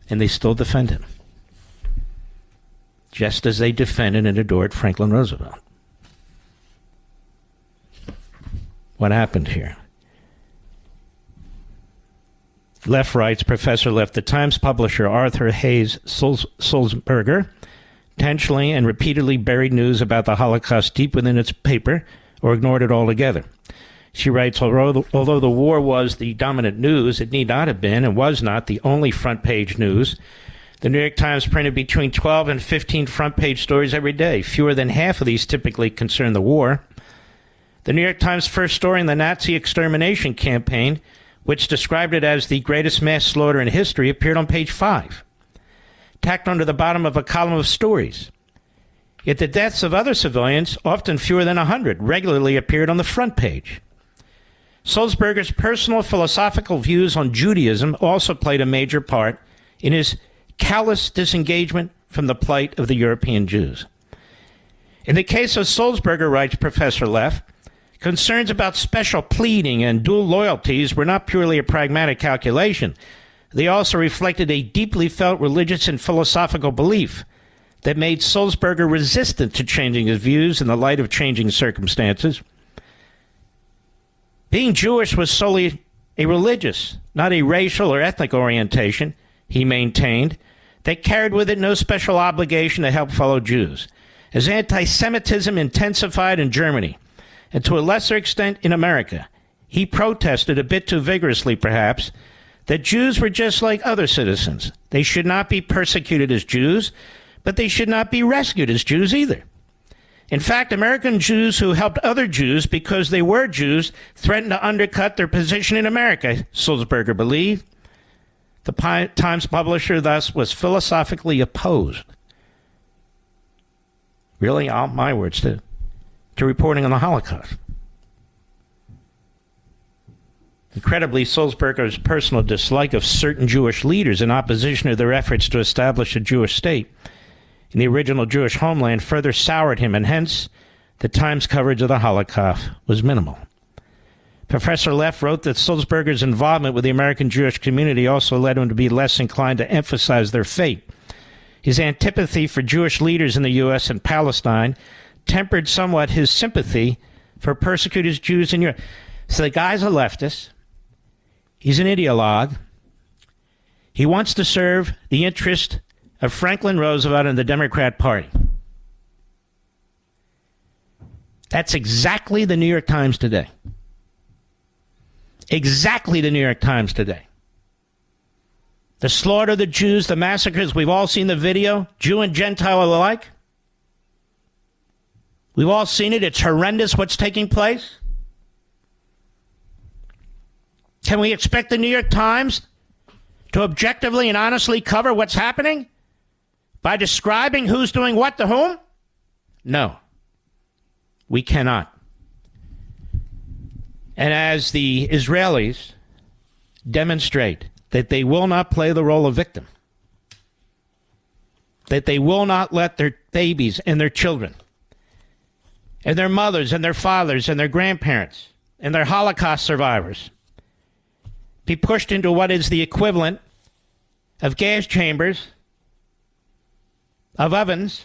And they still defend him, just as they defended and adored Franklin Roosevelt. What happened here? Leff writes, Professor Leff, the Times publisher Arthur Hayes Sulzberger intentionally and repeatedly buried news about the Holocaust deep within its paper or ignored it altogether. She writes, although the war was the dominant news, it need not have been and was not the only front-page news. The New York Times printed between 12 and 15 front-page stories every day. Fewer than half of these typically concern the war. The New York Times' first story in the Nazi extermination campaign, which described it as the greatest mass slaughter in history, appeared on page 5, tacked onto the bottom of a column of stories. Yet the deaths of other civilians, often fewer than 100, regularly appeared on the front page. Sulzberger's personal philosophical views on Judaism also played a major part in his callous disengagement from the plight of the European Jews. In the case of Sulzberger, writes Professor Leff, concerns about special pleading and dual loyalties were not purely a pragmatic calculation. They also reflected a deeply felt religious and philosophical belief that made Sulzberger resistant to changing his views in the light of changing circumstances. Being Jewish was solely a religious, not a racial or ethnic orientation, he maintained, that carried with it no special obligation to help fellow Jews. As anti-Semitism intensified in Germany, and to a lesser extent in America, he protested, a bit too vigorously perhaps, that Jews were just like other citizens. They should not be persecuted as Jews, but they should not be rescued as Jews either. In fact, American Jews who helped other Jews because they were Jews threatened to undercut their position in America, Sulzberger believed. The Times publisher, thus, was philosophically opposed, really, my words, to reporting on the Holocaust. Incredibly, Sulzberger's personal dislike of certain Jewish leaders in opposition to their efforts to establish a Jewish state in the original Jewish homeland further soured him, and hence the Times coverage of the Holocaust was minimal. Professor Leff wrote that Sulzberger's involvement with the American Jewish community also led him to be less inclined to emphasize their fate. His antipathy for Jewish leaders in the U.S. and Palestine tempered somewhat his sympathy for persecuted Jews in Europe. So the guy's a leftist. He's an ideologue. He wants to serve the interest of Franklin Roosevelt and the Democrat Party. That's exactly the New York Times today. Exactly the New York Times today. The slaughter of the Jews, the massacres, we've all seen the video, Jew and Gentile alike. We've all seen it. It's horrendous what's taking place. Can we expect the New York Times to objectively and honestly cover what's happening by describing who's doing what to whom? No, we cannot. And as the Israelis demonstrate that they will not play the role of victim, that they will not let their babies and their children and their mothers and their fathers and their grandparents and their Holocaust survivors be pushed into what is the equivalent of gas chambers, of ovens,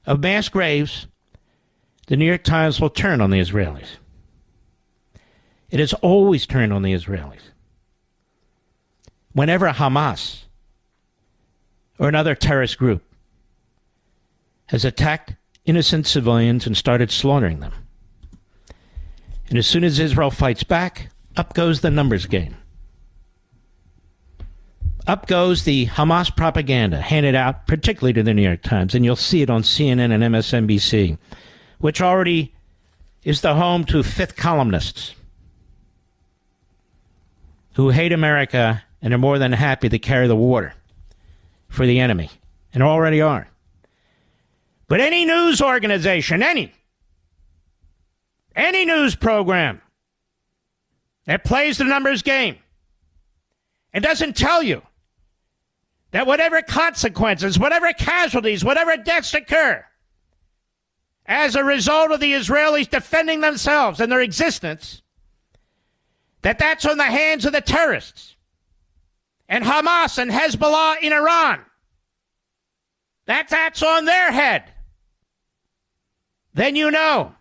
of mass graves, the New York Times will turn on the Israelis. It has always turned on the Israelis. Whenever Hamas or another terrorist group has attacked innocent civilians and started slaughtering them. And as soon as Israel fights back, up goes the numbers game. Up goes the Hamas propaganda handed out, particularly to the New York Times, and you'll see it on CNN and MSNBC, which already is the home to fifth columnists who hate America and are more than happy to carry the water for the enemy, and already are. But any news organization, any news program that plays the numbers game and doesn't tell you that whatever consequences, whatever casualties, whatever deaths occur as a result of the Israelis defending themselves and their existence, that's on the hands of the terrorists and Hamas and Hezbollah in Iran. That's on their head. Then you know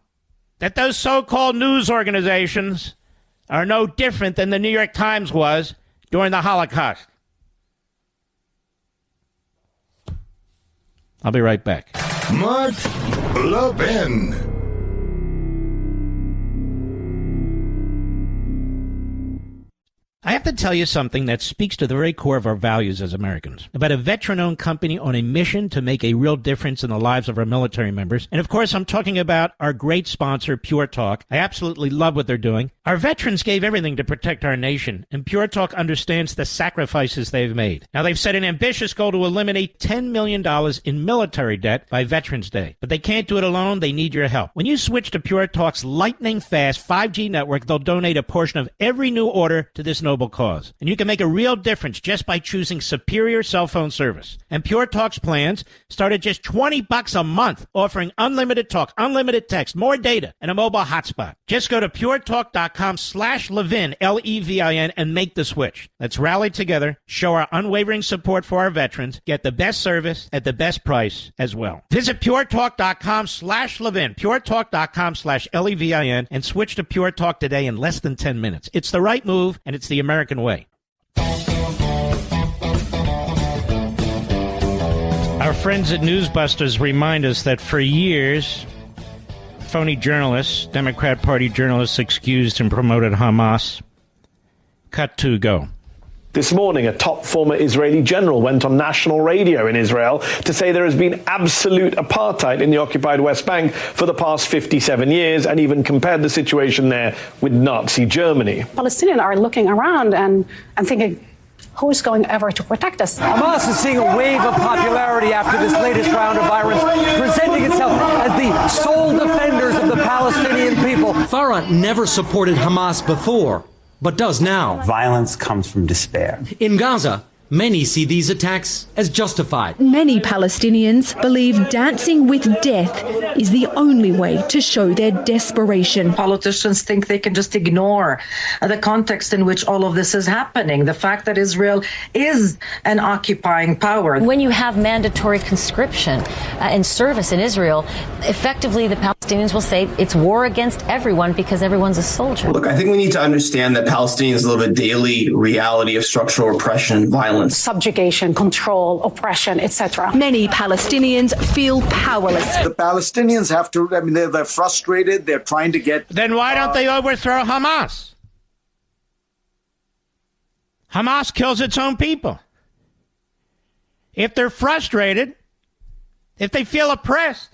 that those so-called news organizations are no different than the New York Times was during the Holocaust. I'll be right back. Mark Levin. I have to tell you something that speaks to the very core of our values as Americans. About a veteran-owned company on a mission to make a real difference in the lives of our military members. And of course, I'm talking about our great sponsor, Pure Talk. I absolutely love what they're doing. Our veterans gave everything to protect our nation, and Pure Talk understands the sacrifices they've made. Now, they've set an ambitious goal to eliminate $10 million in military debt by Veterans Day. But they can't do it alone. They need your help. When you switch to Pure Talk's lightning-fast 5G network, they'll donate a portion of every new order to this noble cause. And you can make a real difference just by choosing superior cell phone service. And Pure Talk's plans start at just $20 a month, offering unlimited talk, unlimited text, more data, and a mobile hotspot. Just go to puretalk.com/Levin, Levin, and make the switch. Let's rally together, show our unwavering support for our veterans, get the best service at the best price as well. Visit puretalk.com/Levin, puretalk.com/Levin, and switch to Pure Talk today in less than 10 minutes. It's the right move, and it's the American way. Our friends at Newsbusters remind us that for years, phony journalists, Democrat Party journalists excused and promoted Hamas. Cut to go. This morning, a top former Israeli general went on national radio in Israel to say there has been absolute apartheid in the occupied West Bank for the past 57 years, and even compared the situation there with Nazi Germany. Palestinians are looking around and thinking, who is going ever to protect us? Hamas is seeing a wave of popularity after this latest round of violence, presenting itself as the sole defenders of the Palestinian people. Farah never supported Hamas before, but does now. Violence comes from despair. In Gaza, many see these attacks as justified. Many Palestinians believe dancing with death is the only way to show their desperation. Politicians think they can just ignore the context in which all of this is happening. The fact that Israel is an occupying power. When you have mandatory conscription in service in Israel, effectively the Palestinians Palestinians will say it's war against everyone because everyone's a soldier. Look, I think we need to understand that Palestinians live a daily reality of structural repression and violence. Subjugation, control, oppression, etc. Many Palestinians feel powerless. The Palestinians have to, they're frustrated. They're trying to get... Then why don't they overthrow Hamas? Hamas kills its own people. If they're frustrated, if they feel oppressed,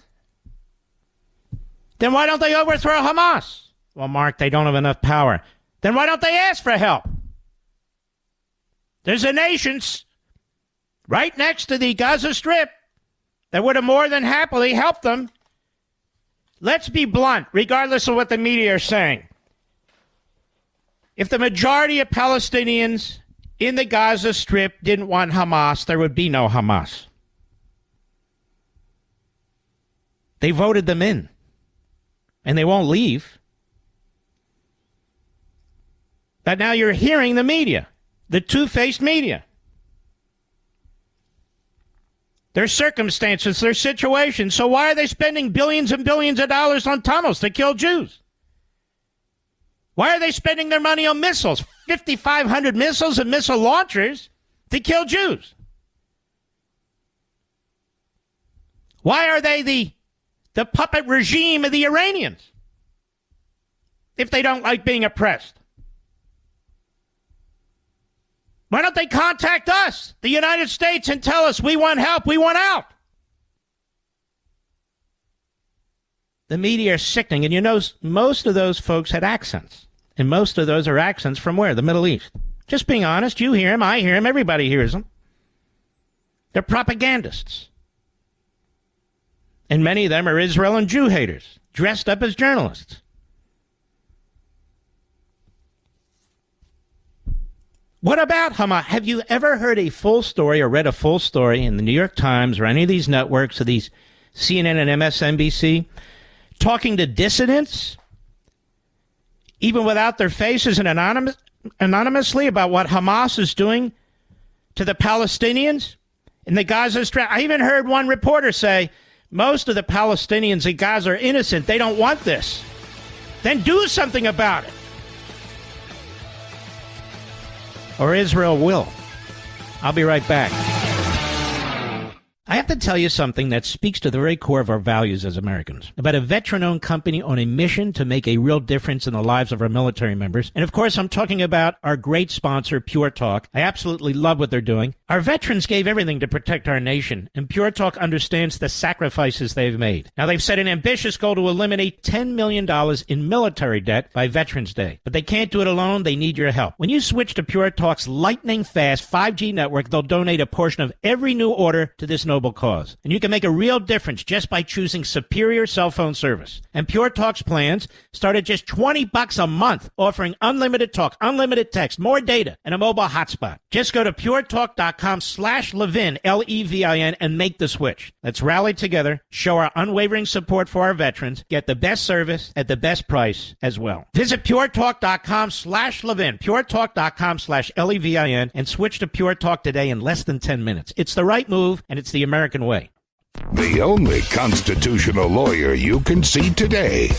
then why don't they overthrow Hamas? Well, Mark, they don't have enough power. Then why don't they ask for help? There's a nation right next to the Gaza Strip that would have more than happily helped them. Let's be blunt, regardless of what the media are saying. If the majority of Palestinians in the Gaza Strip didn't want Hamas, there would be no Hamas. They voted them in. And they won't leave. But now you're hearing the media, the two-faced media. Their circumstances, their situations. So why are they spending billions and billions of dollars on tunnels to kill Jews? Why are they spending their money on missiles, 5,500 missiles and missile launchers to kill Jews? Why are they the puppet regime of the Iranians if they don't like being oppressed? Why don't they contact us, the United States, and tell us we want help, we want out? The media are sickening, and you know most of those folks had accents, and most of those are accents from where? The Middle East. Just being honest, you hear them, I hear them, everybody hears them. They're propagandists. And many of them are Israel and Jew haters, dressed up as journalists. What about Hamas? Have you ever heard a full story or read a full story in the New York Times or any of these networks or these CNN and MSNBC talking to dissidents, even without their faces and anonymously, about what Hamas is doing to the Palestinians in the Gaza Strip? I even heard one reporter say, most of the Palestinians in Gaza are innocent. They don't want this. Then do something about it. Or Israel will. I'll be right back. I have to tell you something that speaks to the very core of our values as Americans. About a veteran-owned company on a mission to make a real difference in the lives of our military members. And of course, I'm talking about our great sponsor, Pure Talk. I absolutely love what they're doing. Our veterans gave everything to protect our nation, and Pure Talk understands the sacrifices they've made. Now, they've set an ambitious goal to eliminate $10 million in military debt by Veterans Day. But they can't do it alone. They need your help. When you switch to Pure Talk's lightning-fast 5G network, they'll donate a portion of every new order to this noble cause. And you can make a real difference just by choosing superior cell phone service. And Pure Talk's plans start at just $20 a month, offering unlimited talk, unlimited text, more data, and a mobile hotspot. Just go to puretalk.com/Levin, Levin, and make the switch. Let's rally together, show our unwavering support for our veterans, get the best service at the best price as well. Visit puretalk.com/Levin, puretalk.com/Levin, and switch to Pure Talk today in less than 10 minutes. It's the right move, and it's the American way. The only constitutional lawyer you can see today.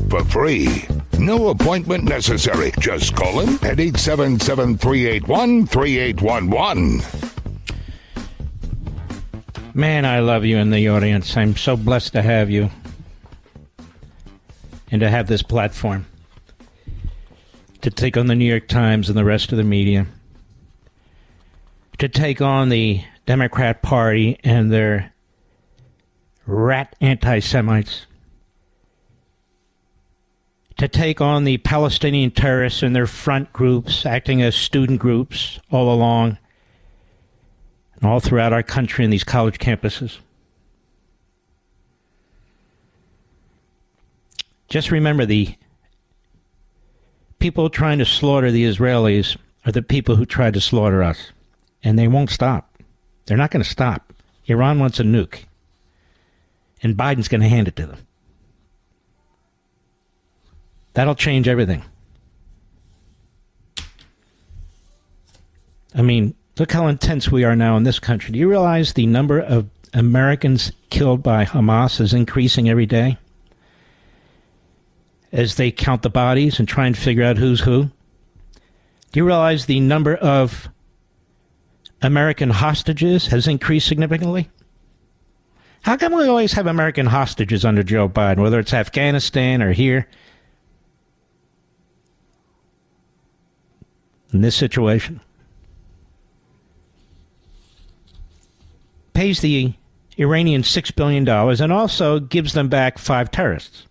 For free. No appointment necessary. Just call him at 877-381-3811. Man, I love you in the audience. I'm so blessed to have you and to have this platform to take on the New York Times and the rest of the media, to take on the Democrat Party and their rat anti-Semites, to take on the Palestinian terrorists and their front groups acting as student groups all along and all throughout our country in these college campuses. Just remember, the people trying to slaughter the Israelis are the people who tried to slaughter us, and they won't stop. They're not going to stop. Iran wants a nuke, and Biden's going to hand it to them. That'll change everything. I mean, look how intense we are now in this country. Do you realize the number of Americans killed by Hamas is increasing every day? as they count the bodies and try and figure out who's who? Do you realize the number of American hostages has increased significantly? How come we always have American hostages under Joe Biden, whether it's Afghanistan or here? In this situation, pays the Iranians $6 billion and also gives them back 5 terrorists.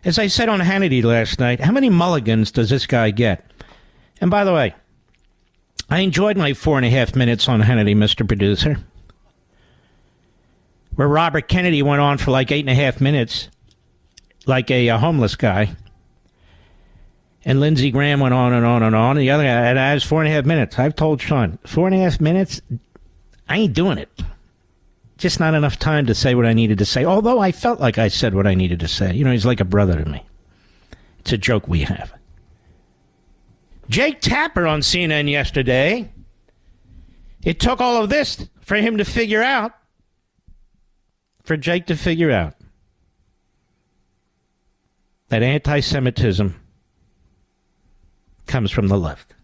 As I said on Hannity last night, how many mulligans does this guy get? And by the way, I enjoyed my 4.5 minutes on Hannity, Mr. Producer, where Robert Kennedy went on for like 8.5 minutes, like a homeless guy. And Lindsey Graham went on and on and on. And the other guy, and I was 4.5 minutes. I've told Sean, 4.5 minutes, I ain't doing it. Just not enough time to say what I needed to say. Although I felt like I said what I needed to say. You know, he's like a brother to me. It's a joke we have. Jake Tapper on CNN yesterday. It took all of this for him to figure out. For Jake to figure out that anti-Semitism comes from the left.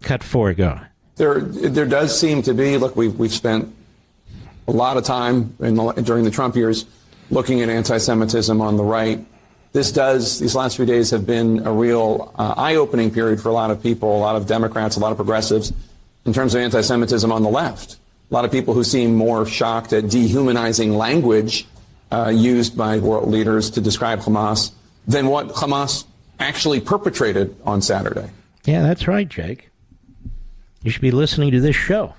Cut 4, go. There does seem to be, look, we've spent a lot of time during the Trump years looking at anti-Semitism on the right. These last few days have been a real eye-opening period for a lot of people, a lot of Democrats, a lot of progressives, in terms of anti-Semitism on the left. A lot of people who seem more shocked at dehumanizing language used by world leaders to describe Hamas than what Hamas actually perpetrated on Saturday. Yeah, that's right, Jake. You should be listening to this show.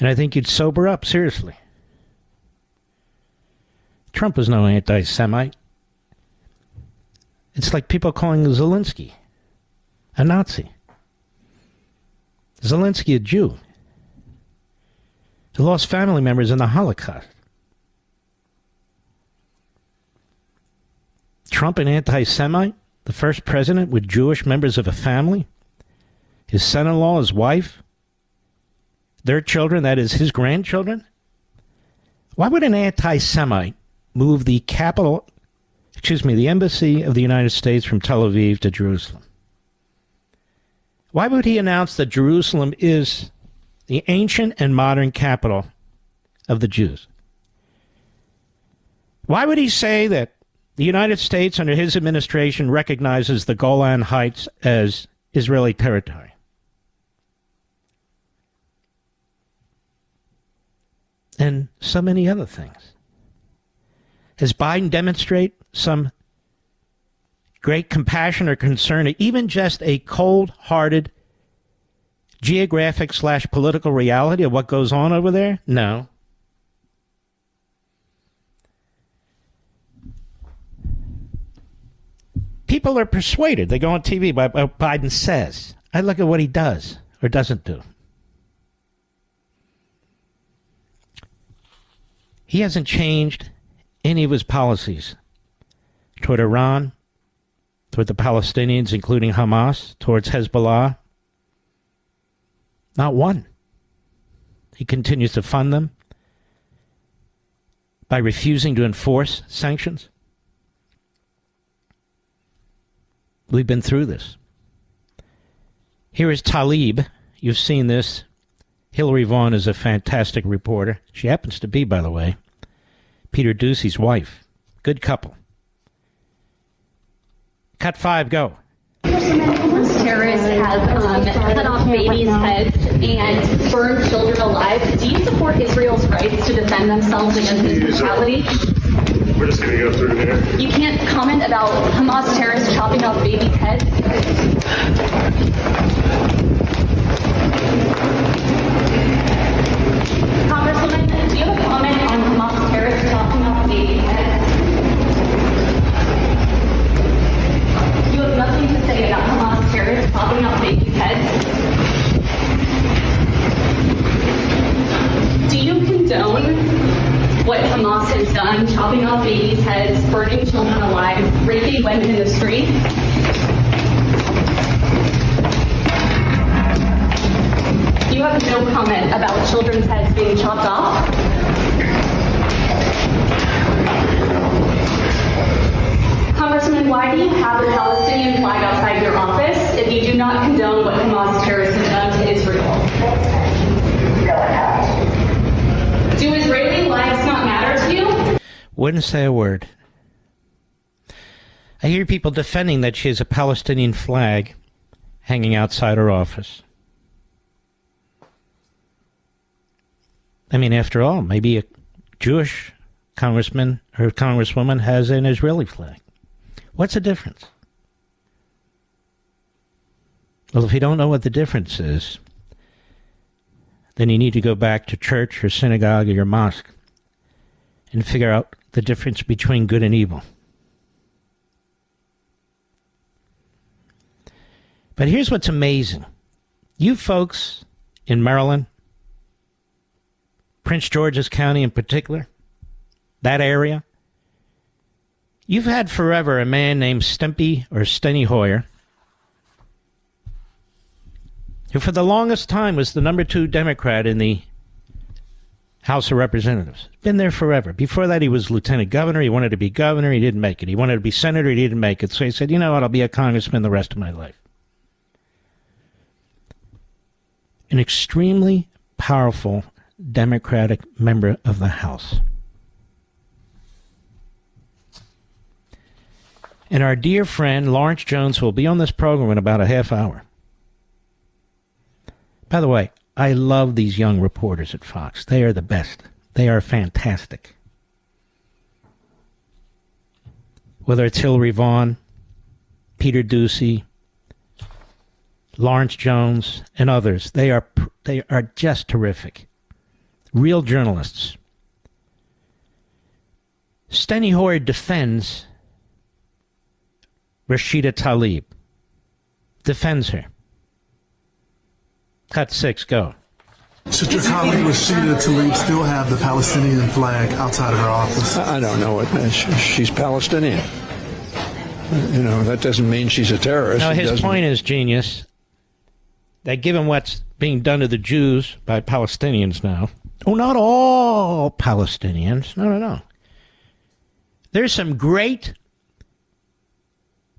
And I think you'd sober up, seriously. Trump was no anti-Semite. It's like people calling Zelensky a Nazi. Zelensky a Jew. He lost family members in the Holocaust. Trump an anti-Semite? The first president with Jewish members of a family? His son-in-law, his wife? Their children, that is his grandchildren? Why would an anti-Semite move the embassy of the United States from Tel Aviv to Jerusalem? Why would he announce that Jerusalem is the ancient and modern capital of the Jews? Why would he say that the United States under his administration recognizes the Golan Heights as Israeli territory? And so many other things. Has Biden demonstrate some great compassion or concern, or even just a cold-hearted geographic/political reality of what goes on over there? No. People are persuaded. They go on TV by what Biden says. I look at what he does or doesn't do. He hasn't changed any of his policies toward Iran, toward the Palestinians, including Hamas, towards Hezbollah. Not one. He continues to fund them by refusing to enforce sanctions. We've been through this. Here is Tlaib. You've seen this. Hillary Vaughn is a fantastic reporter. She happens to be, by the way, Peter Doocy's wife. Good couple. Cut 5, go. Terrorists have cut off babies' heads and burned children alive. Do you support Israel's rights to defend themselves against this brutality? We're just going to go through here. You can't comment about Hamas terrorists chopping off babies' heads? Congresswoman, do you have a comment on Hamas terrorists chopping off babies' heads? You have nothing to say about Hamas terrorists chopping off babies' heads? Do you condone what Hamas has done, chopping off babies' heads, burning children alive, raping women in the street? You have no comment about children's heads being chopped off? Then why do you have the Palestinian flag outside your office if you do not condone what Hamas terrorists have done to Israel? Do Israeli lives not matter to you? Wouldn't say a word. I hear people defending that she has a Palestinian flag hanging outside her office. I mean, after all, maybe a Jewish congressman or congresswoman has an Israeli flag. What's the difference? Well, if you don't know what the difference is, then you need to go back to church or synagogue or your mosque and figure out the difference between good and evil. But here's what's amazing. You folks in Maryland, Prince George's County in particular, that area, you've had forever a man named Steny Hoyer, who for the longest time was the number 2 Democrat in the House of Representatives. Been there forever. Before that, he was lieutenant governor. He wanted to be governor. He didn't make it. He wanted to be senator. He didn't make it. So he said, you know what, I'll be a congressman the rest of my life. An extremely powerful Democratic member of the House. And our dear friend Lawrence Jones will be on this program in about a half hour. By the way, I love these young reporters at Fox. They are the best. They are fantastic. Whether it's Hillary Vaughn, Peter Doocy, Lawrence Jones, and others, they are just terrific. Real journalists. Steny Hoyer defends Rashida Tlaib. Defends her. Cut 6, go. Should your colleague Rashida Tlaib still have the Palestinian flag outside of her office? I don't know. She's Palestinian. You know, that doesn't mean she's a terrorist. No, his point is, genius, that given what's being done to the Jews by Palestinians now, not all Palestinians, no. There's some great,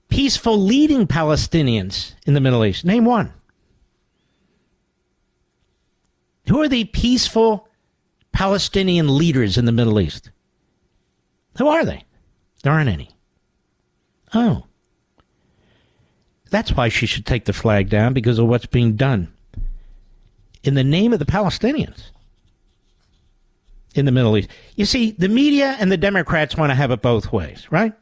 peaceful leading Palestinians in the Middle East. Name one. Who are the peaceful Palestinian leaders in the Middle East? Who are they? There aren't any. Oh. That's why she should take the flag down, because of what's being done in the name of the Palestinians in the Middle East. You see, the media and the Democrats want to have it both ways, right?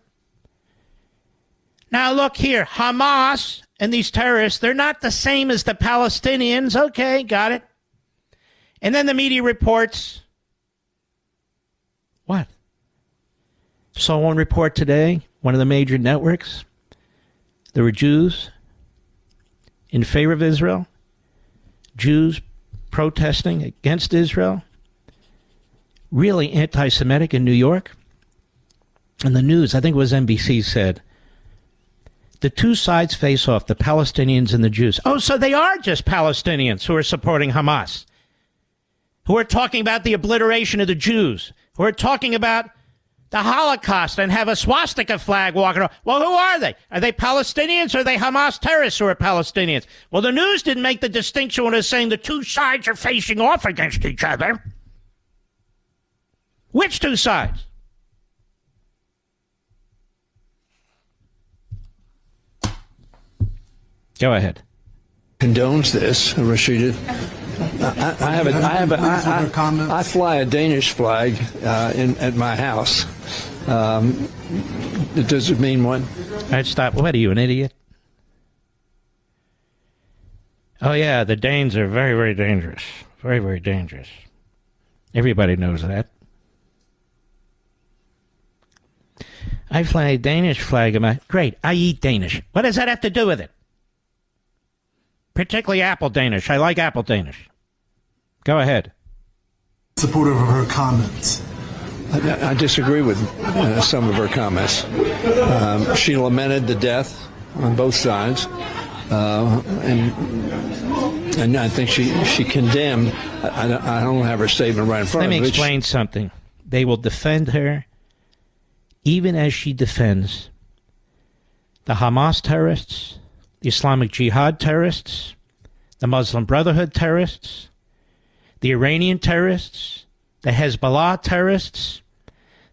Now look here, Hamas and these terrorists, they're not the same as the Palestinians. Okay, got it. And then the media reports, what? Saw one report today, one of the major networks. There were Jews in favor of Israel, Jews protesting against Israel, really anti-Semitic in New York. And the news, I think it was NBC, said, the two sides face off, the Palestinians and the Jews. Oh, so they are just Palestinians who are supporting Hamas, who are talking about the obliteration of the Jews, who are talking about the Holocaust and have a swastika flag walking around. Well, who are they? Are they Palestinians or are they Hamas terrorists who are Palestinians? Well, the news didn't make the distinction when it was saying the two sides are facing off against each other. Which two sides? Go ahead. Condones this, Rashida. I fly a Danish flag at my house. Does it mean what? All right, stop. What are you, an idiot? Oh, yeah, the Danes are very, very dangerous. Very, very dangerous. Everybody knows that. I fly a Danish flag at my... Great, I eat Danish. What does that have to do with it? Particularly apple Danish. I like apple Danish. Go ahead. Supportive of her comments. I disagree with some of her comments. She lamented the death on both sides, and I think she condemned. I don't have her statement right in front of me. Let me explain something. They will defend her, even as she defends the Hamas terrorists, the Islamic Jihad terrorists, the Muslim Brotherhood terrorists, the Iranian terrorists, the Hezbollah terrorists,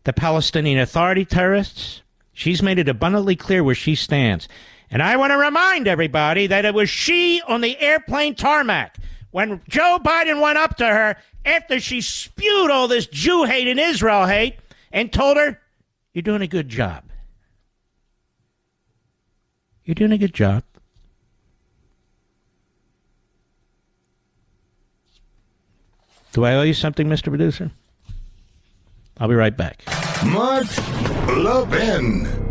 the Palestinian Authority terrorists. She's made it abundantly clear where she stands. And I want to remind everybody that it was she on the airplane tarmac when Joe Biden went up to her after she spewed all this Jew hate and Israel hate and told her, "You're doing a good job. You're doing a good job." Do I owe you something, Mr. Producer? I'll be right back. Mark Levin.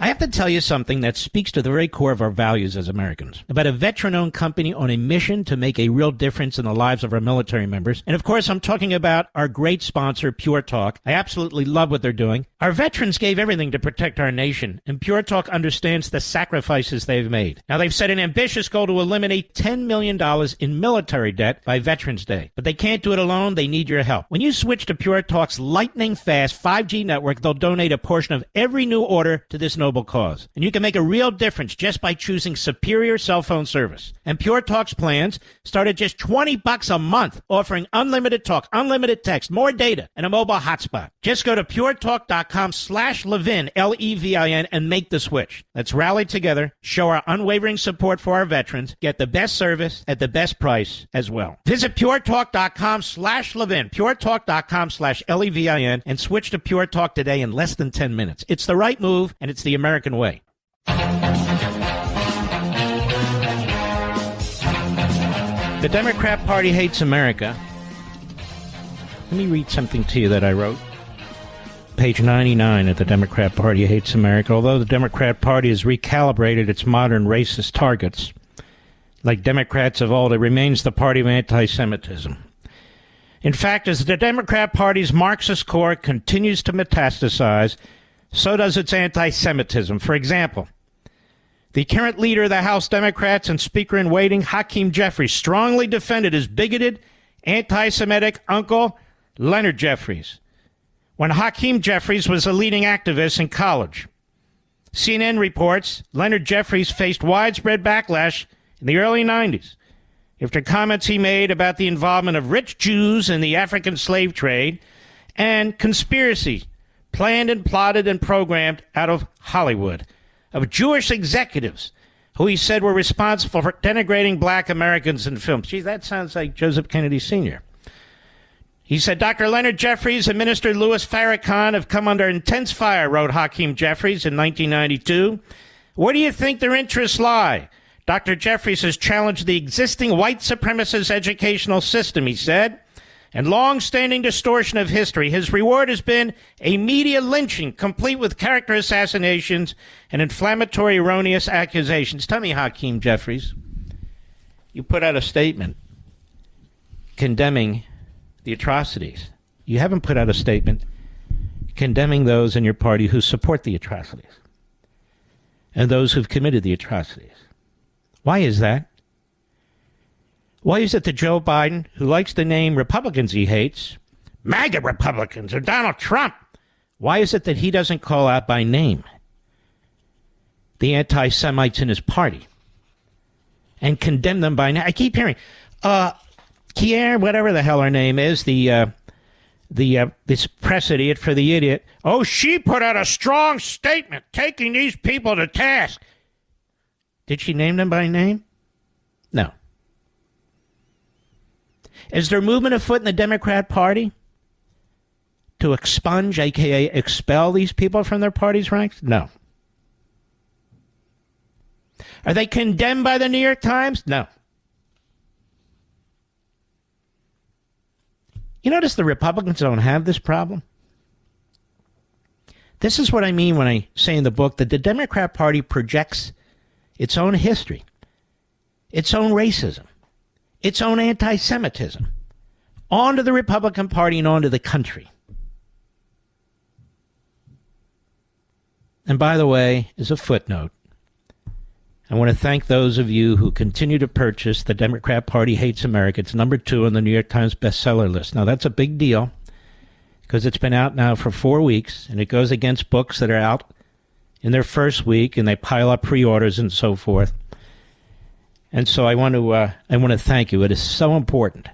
I have to tell you something that speaks to the very core of our values as Americans. About a veteran-owned company on a mission to make a real difference in the lives of our military members. And of course, I'm talking about our great sponsor, Pure Talk. I absolutely love what they're doing. Our veterans gave everything to protect our nation, and Pure Talk understands the sacrifices they've made. Now, they've set an ambitious goal to eliminate $10 million in military debt by Veterans Day. But they can't do it alone. They need your help. When you switch to Pure Talk's lightning-fast 5G network, they'll donate a portion of every new order to this noble cause. And you can make a real difference just by choosing superior cell phone service. And Pure Talk's plans start at just $20 a month, offering unlimited talk, unlimited text, more data, and a mobile hotspot. Just go to puretalk.com/Levin, Levin, and make the switch. Let's rally together, show our unwavering support for our veterans, get the best service at the best price as well. Visit puretalk.com/Levin, puretalk.com/Levin, and switch to Pure Talk today in less than 10 minutes. It's the right move, and it's the American way. The Democrat Party hates America. Let me read something to you that I wrote. Page 99 of the Democrat Party hates America. Although the Democrat Party has recalibrated its modern racist targets, like Democrats of old, it remains the party of anti-Semitism. In fact, as the Democrat Party's Marxist core continues to metastasize, so does its anti-Semitism. For example, the current leader of the House Democrats and Speaker-in-Waiting, Hakeem Jeffries, strongly defended his bigoted, anti-Semitic uncle, Leonard Jeffries, when Hakeem Jeffries was a leading activist in college. CNN reports Leonard Jeffries faced widespread backlash in the early 90s after comments he made about the involvement of rich Jews in the African slave trade and conspiracy planned and plotted and programmed out of Hollywood of Jewish executives who he said were responsible for denigrating black Americans in films. Gee, that sounds like Joseph Kennedy Sr. He said, Dr. Leonard Jeffries and Minister Louis Farrakhan have come under intense fire, wrote Hakeem Jeffries in 1992. Where do you think their interests lie? Dr. Jeffries has challenged the existing white supremacist educational system, he said, and long-standing distortion of history. His reward has been a media lynching, complete with character assassinations and inflammatory erroneous accusations. Tell me, Hakeem Jeffries, you put out a statement condemning the atrocities. You haven't put out a statement condemning those in your party who support the atrocities and those who've committed the atrocities. Why is that? Why is it that Joe Biden, who likes to name Republicans he hates, MAGA Republicans or Donald Trump, why is it that he doesn't call out by name the anti-Semites in his party and condemn them by name? I keep hearing, Kier, whatever the hell her name is, this press idiot for the idiot. Oh, she put out a strong statement taking these people to task. Did she name them by name? No. Is there movement afoot in the Democrat Party to expunge, a.k.a. expel these people from their party's ranks? No. Are they condemned by the New York Times? No. You notice the Republicans don't have this problem? This is what I mean when I say in the book that the Democrat Party projects its own history, its own racism, its own anti-Semitism onto the Republican Party and onto the country. And by the way, as a footnote, I want to thank those of you who continue to purchase The Democrat Party Hates America. It's number 2 on the New York Times bestseller list. Now, that's a big deal because it's been out now for 4 weeks, and it goes against books that are out in their first week, and they pile up pre-orders and so forth. And so I want to thank you. It is so important.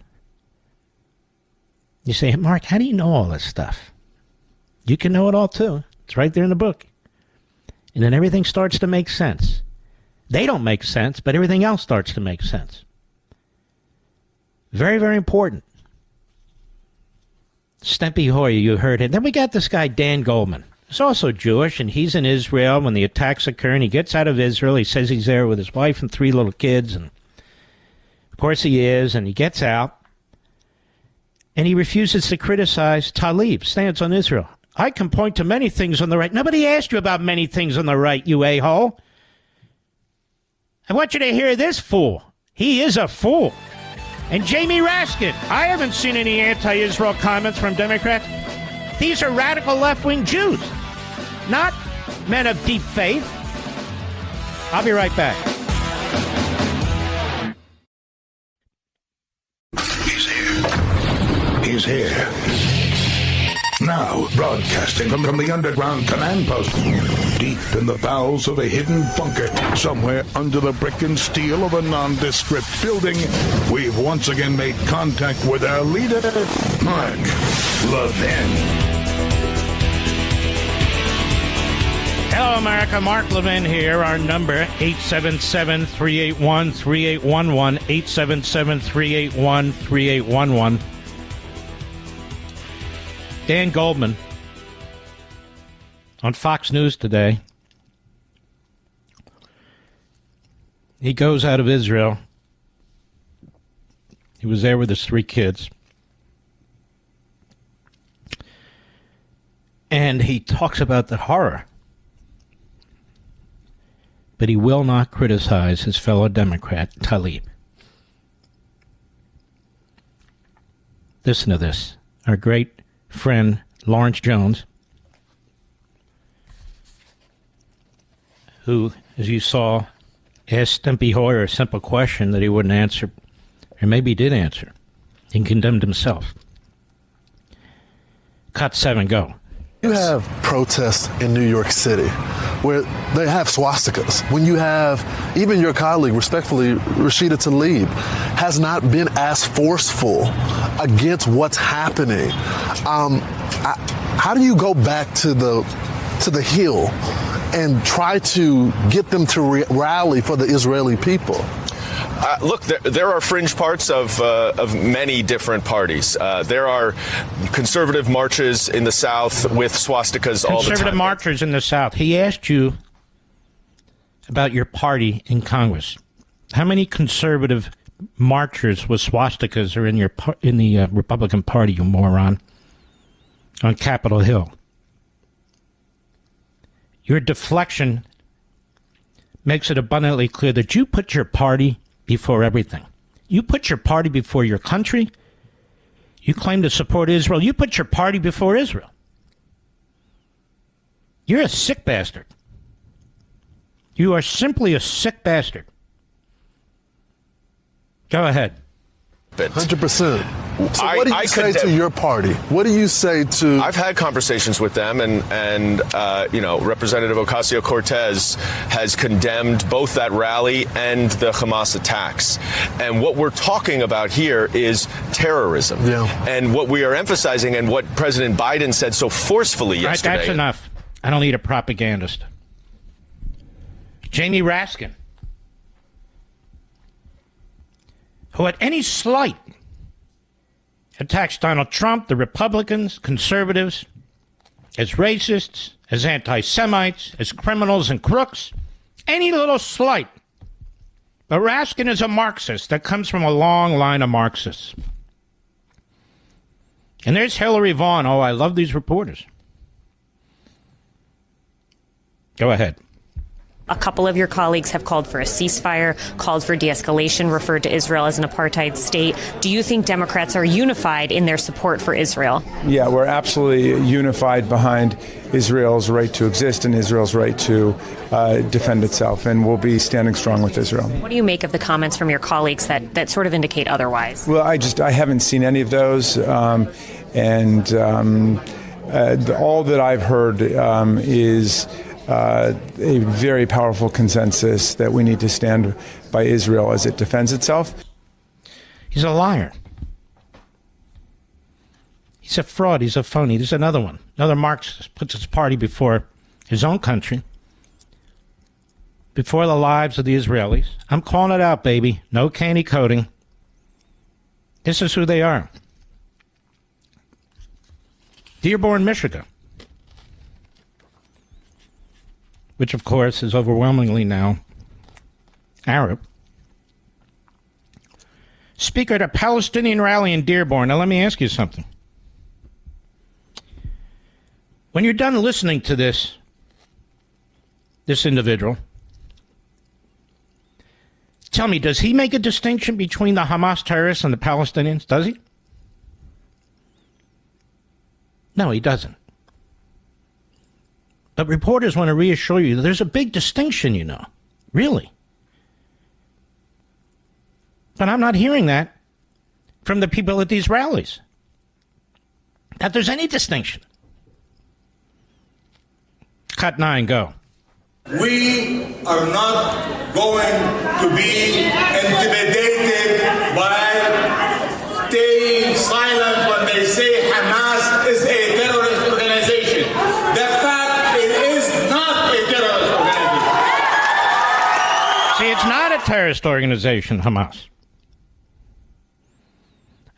You say, Mark, how do you know all this stuff? You can know it all too. It's right there in the book. And then everything starts to make sense. They don't make sense, but everything else starts to make sense. Very, very important. Stempy Hoyer, you heard it. Then we got this guy, Dan Goldman. He's also Jewish, and he's in Israel when the attacks occur, and he gets out of Israel. He says he's there with his wife and 3 little kids, and of course he is, and he gets out, and he refuses to criticize Tlaib, stance on Israel. I can point to many things on the right. Nobody asked you about many things on the right, you a-hole. I want you to hear this fool. He is a fool. And Jamie Raskin, I haven't seen any anti-Israel comments from Democrats. These are radical left-wing Jews, not men of deep faith. I'll be right back. He's here. Now, broadcasting from the underground command post, deep in the bowels of a hidden bunker, somewhere under the brick and steel of a nondescript building, we've once again made contact with our leader, Mark Levin. Hello, America. Mark Levin here. Our number, 877-381-3811, 877-381-3811. Dan Goldman on Fox News today. He goes out of Israel. He was there with his 3 kids. And he talks about the horror. But he will not criticize his fellow Democrat, Tlaib. Listen to this. Our great friend Lawrence Jones, who, as you saw, asked Stempy Hoyer a simple question that he wouldn't answer, or maybe he did answer, and condemned himself. Cut 7, go. You have protests in New York City where they have swastikas. When you have, even your colleague, respectfully, Rashida Tlaib, has not been as forceful against what's happening. How do you go back to the Hill and try to get them to rally for the Israeli people? Look, there are fringe parts of many different parties. There are conservative marches in the South with swastikas all the time. Conservative marchers in the South. He asked you about your party in Congress. How many conservative marchers with swastikas are in the Republican Party, you moron, on Capitol Hill? Your deflection makes it abundantly clear that you put your party before everything. You put your party before your country. You claim to support Israel. You put your party before Israel. You're a sick bastard. You are simply a sick bastard. Go ahead. 100%. So what do you say to your party? What do you say to... I've had conversations with them, and Representative Ocasio-Cortez has condemned both that rally and the Hamas attacks. And what we're talking about here is terrorism. Yeah. And what we are emphasizing, and what President Biden said so forcefully yesterday... Right, that's enough. I don't need a propagandist. Jamie Raskin, who at any slight attacks Donald Trump, the Republicans, conservatives, as racists, as anti-Semites, as criminals and crooks, any little slight. But Raskin is a Marxist that comes from a long line of Marxists. And there's Hillary Vaughn. Oh, I love these reporters. Go ahead. A couple of your colleagues have called for a ceasefire, called for de-escalation, referred to Israel as an apartheid state. Do you think Democrats are unified in their support for Israel? Yeah, we're absolutely unified behind Israel's right to exist and Israel's right to defend itself, and we'll be standing strong with Israel. What do you make of the comments from your colleagues that sort of indicate otherwise? Well, I haven't seen any of those. And all that I've heard is a very powerful consensus that we need to stand by Israel as it defends itself. He's a liar. He's a fraud. He's a phony. There's another one. Another Marxist puts his party before his own country, before the lives of the Israelis. I'm calling it out, baby. No candy coating. This is who they are. Dearborn, Michigan, which, of course, is overwhelmingly now Arab. Speaker at a Palestinian rally in Dearborn. Now, let me ask you something. When you're done listening to this individual, tell me, does he make a distinction between the Hamas terrorists and the Palestinians? Does he? No, he doesn't. But reporters want to reassure you that there's a big distinction, you know. Really. But I'm not hearing that from the people at these rallies, that there's any distinction. Cut 9, go. We are not going to be intimidated by staying silent when they say Hamas is a terrorist organization. The fact it is not a terrorist organization. See, it's not a terrorist organization, Hamas.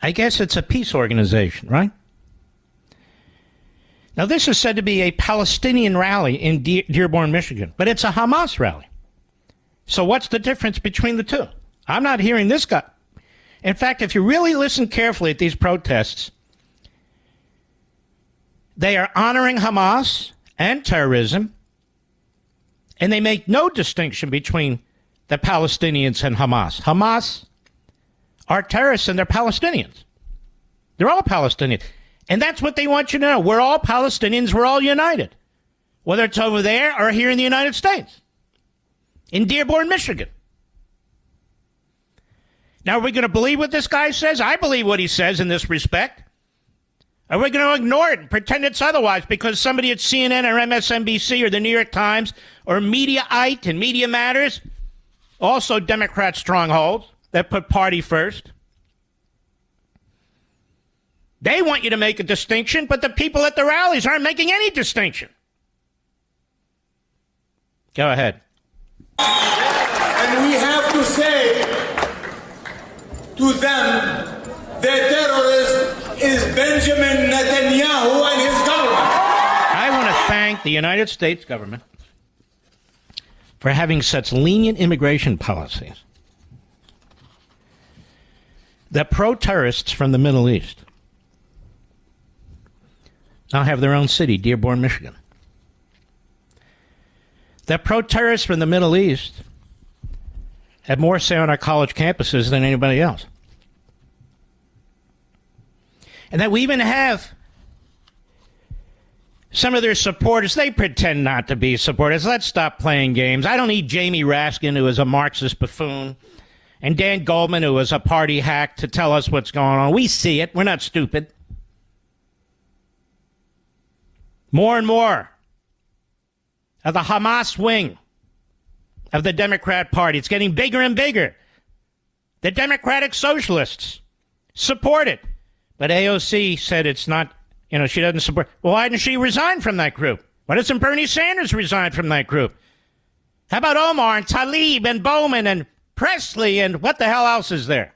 I guess it's a peace organization, right? Now, this is said to be a Palestinian rally in Dearborn, Michigan, but it's a Hamas rally. So what's the difference between the two? I'm not hearing this guy. In fact, if you really listen carefully at these protests, they are honoring Hamas and terrorism, and they make no distinction between the Palestinians and Hamas. Hamas are terrorists and they're Palestinians. They're all Palestinians. And that's what they want you to know. We're all Palestinians. We're all united. Whether it's over there or here in the United States. In Dearborn, Michigan. Now, are we going to believe what this guy says? I believe what he says in this respect. Are we going to ignore it and pretend it's otherwise because somebody at CNN or MSNBC or the New York Times or Mediaite and Media Matters, also Democrat strongholds that put party first? They want you to make a distinction, but the people at the rallies aren't making any distinction. Go ahead. And we have to say to them, the terrorist is Benjamin Netanyahu and his government. I want to thank the United States government for having such lenient immigration policies that pro-terrorists from the Middle East now have their own city, Dearborn, Michigan. That pro-terrorists from the Middle East have more say on our college campuses than anybody else. And that we even have some of their supporters, they pretend not to be supporters. Let's stop playing games. I don't need Jamie Raskin, who is a Marxist buffoon, and Dan Goldman, who is a party hack, to tell us what's going on. We see it. We're not stupid. More and more of the Hamas wing of the Democrat Party. It's getting bigger and bigger. The Democratic Socialists support it. But AOC said it's not, she doesn't support. Well, why didn't she resign from that group? Why doesn't Bernie Sanders resign from that group? How about Omar and Tlaib and Bowman and Presley and what the hell else is there?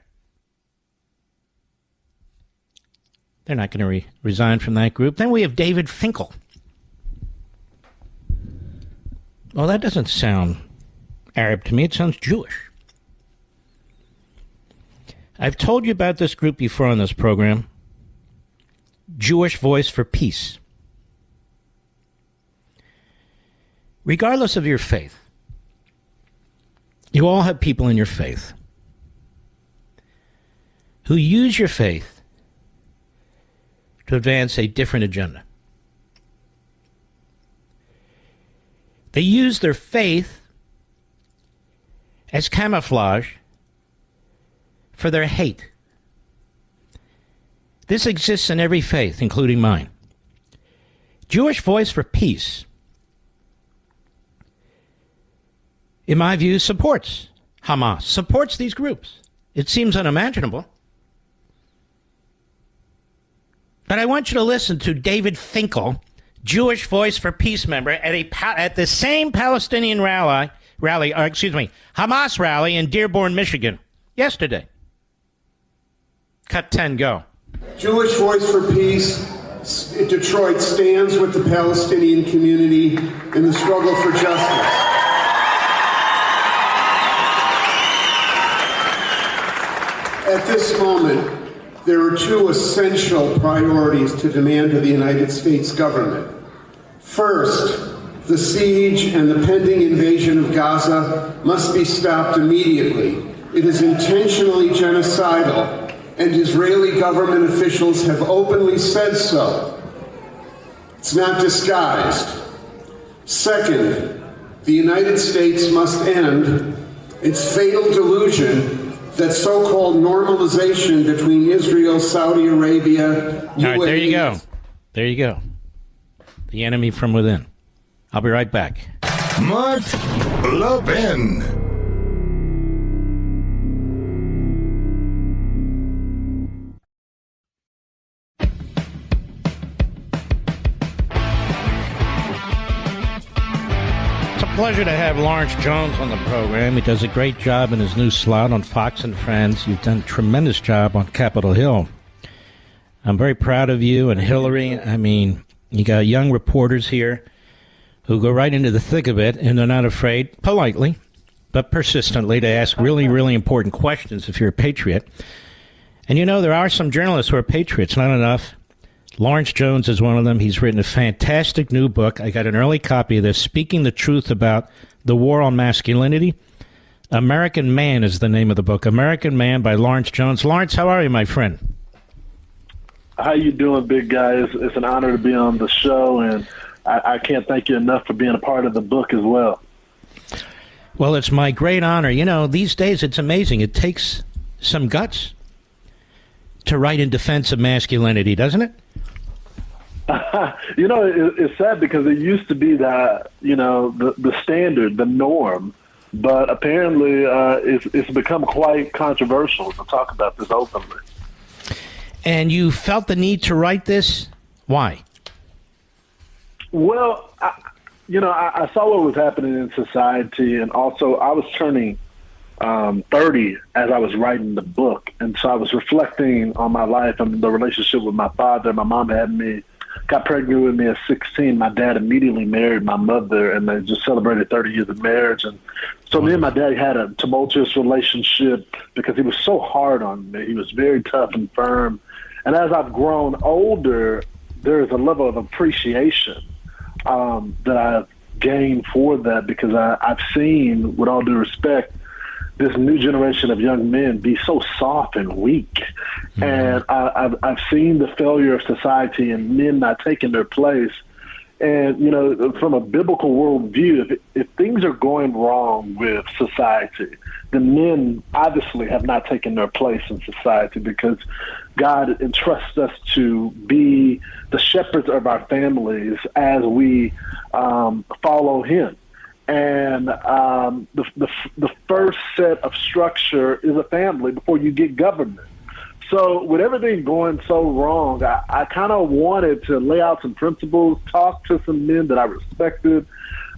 They're not going to resign from that group. Then we have David Finkel. Well, that doesn't sound Arab to me. It sounds Jewish. I've told you about this group before on this program. Jewish Voice for Peace. Regardless of your faith, you all have people in your faith who use your faith to advance a different agenda. They use their faith as camouflage for their hate. This exists in every faith, including mine. Jewish Voice for Peace, in my view, supports Hamas, supports these groups. It seems unimaginable. But I want you to listen to David Finkel, Jewish Voice for Peace member, at the same Palestinian Hamas rally in Dearborn, Michigan, yesterday. Cut 10, go. Jewish Voice for Peace, Detroit, stands with the Palestinian community in the struggle for justice. At this moment, there are two essential priorities to demand of the United States government. First, the siege and the pending invasion of Gaza must be stopped immediately. It is intentionally genocidal, and Israeli government officials have openly said so. It's not disguised. Second, the United States must end its fatal delusion that so-called normalization between Israel, Saudi Arabia, UAE... All right, there you go. There you go. The enemy from within. I'll be right back. Mark Levin. Pleasure to have Lawrence Jones on the program. He does a great job in his new slot on Fox and Friends. You've done a tremendous job on Capitol Hill. I'm very proud of you and Hillary. I mean, you got young reporters here who go right into the thick of it, and they're not afraid, politely, but persistently, to ask really, really important questions if you're a patriot. And you know, there are some journalists who are patriots, not enough. Lawrence Jones is one of them. He's written a fantastic new book. I got an early copy of this, Speaking the Truth About the War on Masculinity. American Man is the name of the book. American Man by Lawrence Jones. Lawrence, how are you, my friend? How you doing, big guy? It's an honor to be on the show, and I can't thank you enough for being a part of the book as well. Well, it's my great honor. You know, these days it's amazing. It takes some guts to write in defense of masculinity, doesn't it? You know, it's sad because it used to be that, you know, the standard, the norm, but apparently it's become quite controversial to talk about this openly. And you felt the need to write this? Why? Well, I saw what was happening in society, and also I was turning 30 as I was writing the book, and so I was reflecting on my life and the relationship with my father. My mom got pregnant with me at 16. My dad immediately married my mother, and they just celebrated 30 years of marriage. And so me and my dad had a tumultuous relationship because he was so hard on me. He was very tough and firm. And as I've grown older, there is a level of appreciation that I've gained for that, because I've seen, with all due respect, this new generation of young men be so soft and weak. Mm-hmm. And I've seen the failure of society and men not taking their place. And, you know, from a biblical worldview, if things are going wrong with society, then men obviously have not taken their place in society, because God entrusts us to be the shepherds of our families as we follow him. And the first set of structure is a family before you get government. So with everything going so wrong, I kind of wanted to lay out some principles, talk to some men that I respected,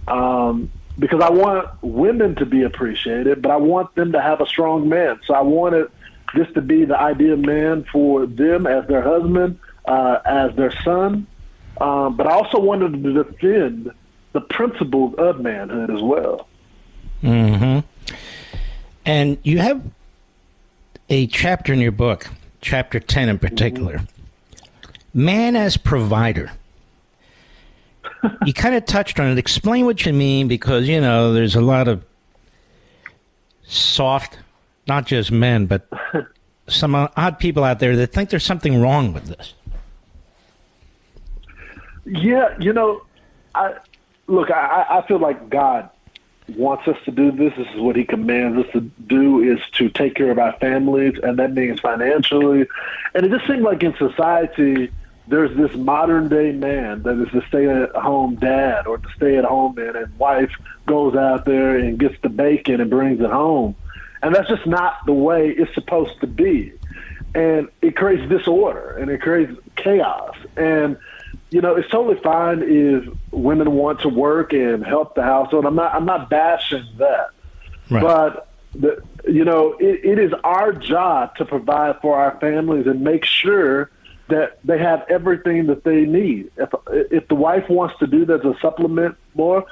because I want women to be appreciated, but I want them to have a strong man. So I wanted this to be the ideal man for them as their husband, as their son. But I also wanted to defend the principles of manhood as well. Mm-hmm. And you have a chapter in your book, chapter 10 in particular, Man as Provider. You kind of touched on it. Explain what you mean, because, you know, there's a lot of soft, not just men, but some odd people out there that think there's something wrong with this. Yeah, you know, I feel like God wants us to do this. This is what he commands us to do, is to take care of our families, and that means financially. And it just seems like in society, there's this modern day man that is the stay-at-home dad or the stay-at-home man, and wife goes out there and gets the bacon and brings it home. And that's just not the way it's supposed to be. And it creates disorder and it creates chaos. And, you know, it's totally fine if women want to work and help the household. I'm not bashing that. Right. But, it is our job to provide for our families and make sure that they have everything that they need. If the wife wants to do that as a supplement, more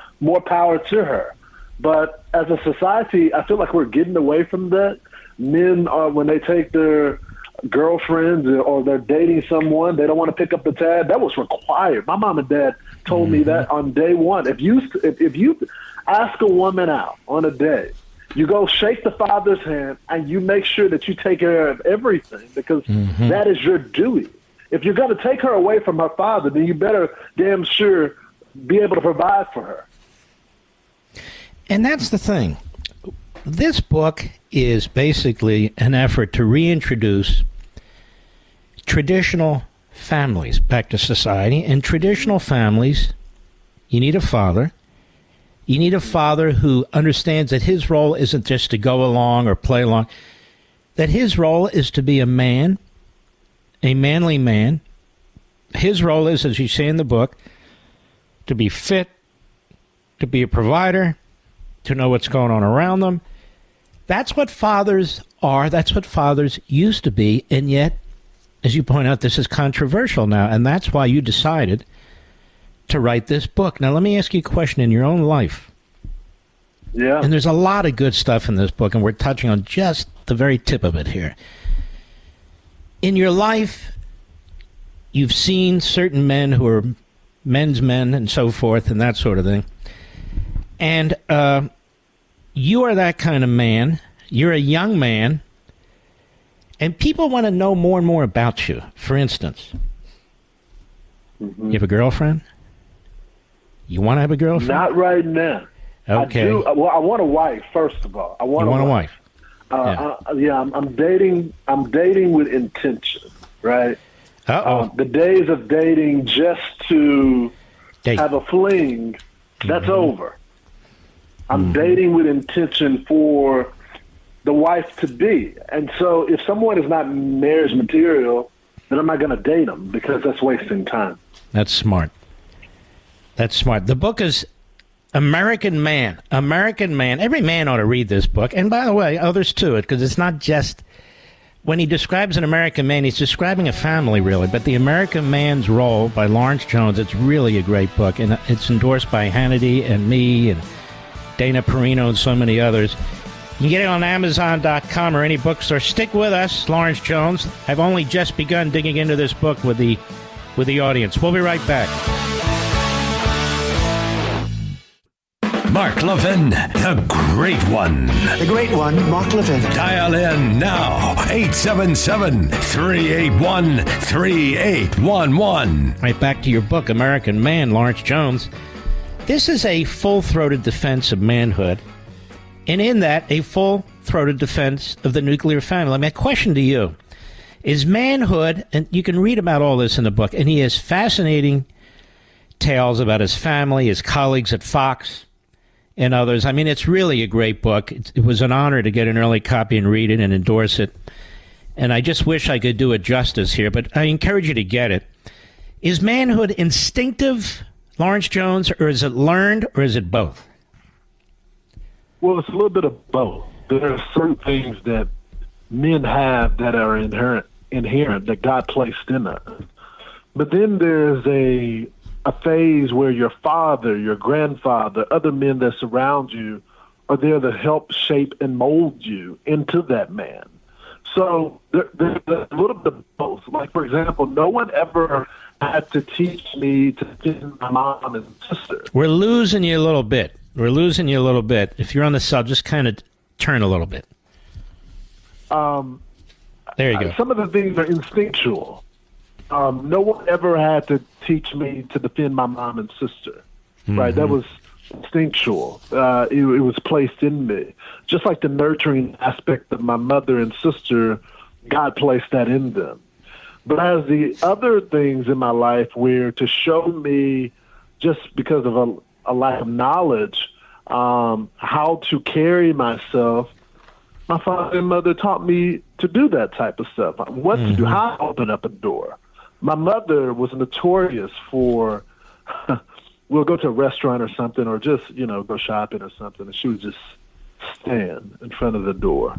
power to her. But as a society, I feel like we're getting away from that. Men are, when they take their girlfriends or they're dating someone, they don't want to pick up the tab. That was required. My mom and dad told me that on day one. If you ask a woman out on a date, you go shake the father's hand and you make sure that you take care of everything, because that is your duty. If you're going to take her away from her father, then you better damn sure be able to provide for her. And that's the thing. This book is basically an effort to reintroduce traditional families back to society. And traditional families, you need a father. You need a father who understands that his role isn't just to go along or play along, that his role is to be a man, a manly man. His role is, as you say in the book, to be fit, to be a provider, to know what's going on around them. That's what fathers are. That's what fathers used to be. And yet, as you point out, this is controversial now. And that's why you decided to write this book. Now, let me ask you a question in your own life. Yeah. And there's a lot of good stuff in this book, and we're touching on just the very tip of it here. In your life, you've seen certain men who are men's men and so forth and that sort of thing. And you are that kind of man. You're a young man. And people want to know more and more about you. For instance, you have a girlfriend? You want to have a girlfriend? Not right now. Okay. I do. Well, I want a wife, first of all. I want a wife. I'm dating. I'm dating with intention, right? The days of dating just to have a fling, that's over. I'm dating with intention for the wife to be. And so if someone is not marriage material, then I'm not going to date them, because that's wasting time. That's smart. That's smart. The book is American Man. American Man. Every man ought to read this book. And by the way, others too, because it's not just, when he describes an American man, he's describing a family, really. But The American Man's Role by Lawrence Jones, it's really a great book. And it's endorsed by Hannity and me and Dana Perino and so many others. You can get it on Amazon.com or any bookstore. Stick with us, Lawrence Jones. I've only just begun digging into this book with the audience. We'll be right back. Mark Levin, the great one. The great one, Mark Levin. Dial in now, 877-381-3811. Right back to your book, American Man, Lawrence Jones. This is a full-throated defense of manhood, and in that, a full-throated defense of the nuclear family. My question to you is, manhood, and you can read about all this in the book, and he has fascinating tales about his family, his colleagues at Fox, and others. I mean, it's really a great book. It was an honor to get an early copy and read it and endorse it. And I just wish I could do it justice here, but I encourage you to get it. Is manhood instinctive, Lawrence Jones, or is it learned, or is it both? Well, it's a little bit of both. There are certain things that men have that are inherent that God placed in us. But then there's a phase where your father, your grandfather, other men that surround you are there to help shape and mold you into that man. So there's a little bit of both. Like, for example, no one ever had to teach me to defend my mom and sister. We're losing you a little bit. If you're on the sub, just kind of turn a little bit. There you go. Some of the things are instinctual. No one ever had to teach me to defend my mom and sister, right? That was instinctual. It was placed in me. Just like the nurturing aspect of my mother and sister, God placed that in them. But as the other things in my life where to show me, just because of a lack of knowledge, how to carry myself, my father and mother taught me to do that type of stuff, what to do, how to open up a door. My mother was notorious for, we'll go to a restaurant or something, or just, go shopping or something, and she would just stand in front of the door.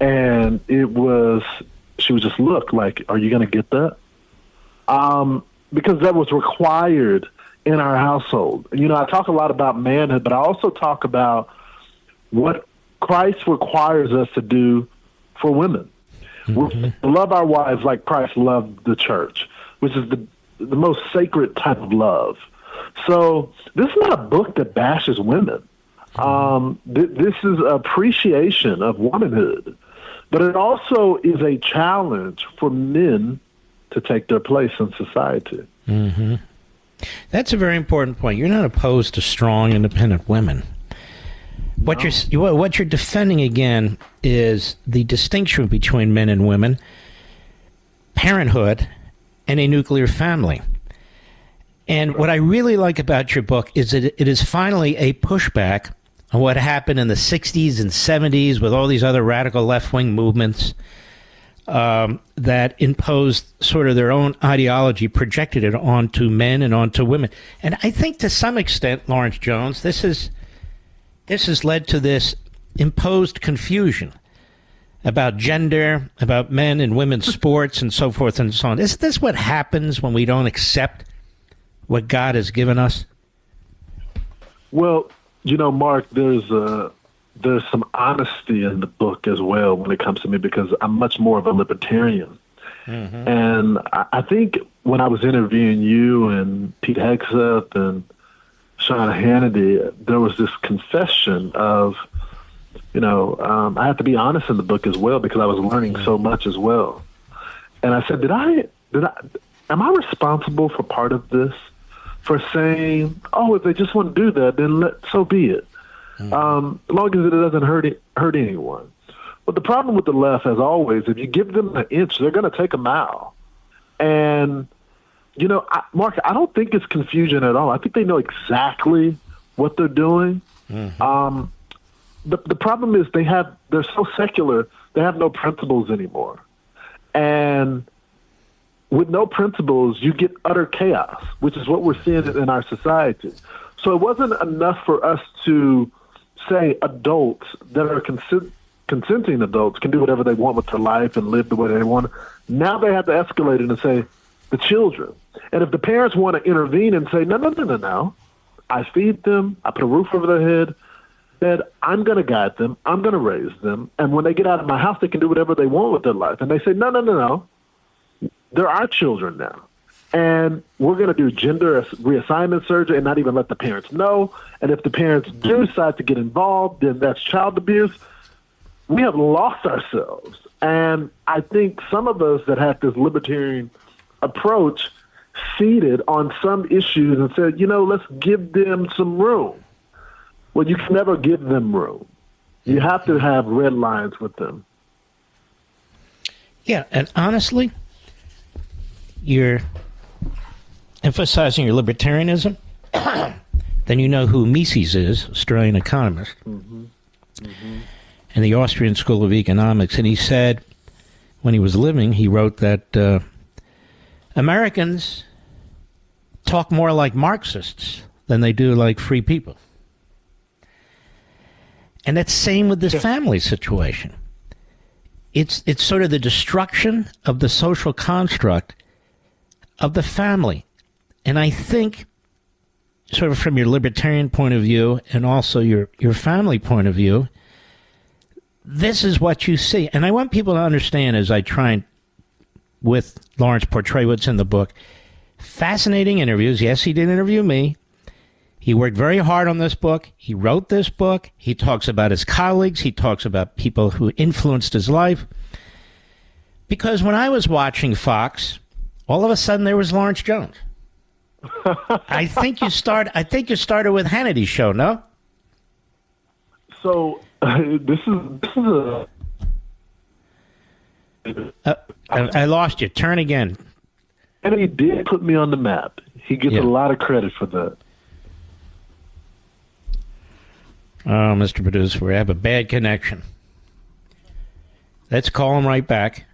And she would just look like, are you going to get that? Because that was required in our household. I talk a lot about manhood, but I also talk about what Christ requires us to do for women. We love our wives like Christ loved the church, which is the most sacred type of love. So this is not a book that bashes women. This is appreciation of womanhood, but it also is a challenge for men to take their place in society. Mm-hmm. That's a very important point. You're not opposed to strong, independent women. No. What you're defending, again, is the distinction between men and women, parenthood, and a nuclear family. And what I really like about your book is that it is finally a pushback on what happened in the 60s and 70s with all these other radical left-wing movements that imposed sort of their own ideology, projected it onto men and onto women. And I think to some extent, Lawrence Jones, this has led to this imposed confusion about gender, about men and women's sports and so forth and so on. Is this what happens when we don't accept what God has given us? Well, Mark, there's some honesty in the book as well when it comes to me, because I'm much more of a libertarian. Mm-hmm. And I think when I was interviewing you and Pete Hegseth and Sean Hannity, there was this confession of, I have to be honest in the book as well, because I was learning so much as well. And I said, am I responsible for part of this? For saying, if they just want to do that, then so be it. As long as it doesn't hurt anyone. But the problem with the left, as always, if you give them an inch, they're going to take a mile. And, Mark, I don't think it's confusion at all. I think they know exactly what they're doing. Mm-hmm. The problem is they're so secular, they have no principles anymore. And with no principles, you get utter chaos, which is what we're seeing in our society. So it wasn't enough for us to say adults that are consenting adults can do whatever they want with their life and live the way they want. Now they have to escalate it and say the children. And if the parents want to intervene and say, no, I feed them, I put a roof over their head, then I'm going to guide them, I'm going to raise them, and when they get out of my house, they can do whatever they want with their life. And they say, no. There are children now, and we're going to do gender reassignment surgery and not even let the parents know. And if the parents do decide to get involved, then that's child abuse. We have lost ourselves. And I think some of us that have this libertarian approach ceded on some issues and said, let's give them some room. Well, you can never give them room. You have to have red lines with them. Yeah, and honestly, you're emphasizing your libertarianism, then you know who Mises is, Australian economist, in the Austrian School of Economics. And he said, when he was living, he wrote that Americans talk more like Marxists than they do like free people. And that's same with this family situation. It's sort of the destruction of the social construct of the family. And I think, sort of from your libertarian point of view and also your family point of view, this is what you see. And I want people to understand, as I try and, with Lawrence, portray what's in the book. Fascinating interviews. Yes, he did interview me. He worked very hard on this book. He wrote this book. He talks about his colleagues. He talks about people who influenced his life. Because when I was watching Fox, all of a sudden there was Lawrence Jones. I think you started with Hannity's show, no? So this is a. I lost you. Turn again. And he did put me on the map. He gets a lot of credit for that. Oh, Mr. Producer, we have a bad connection. Let's call him right back.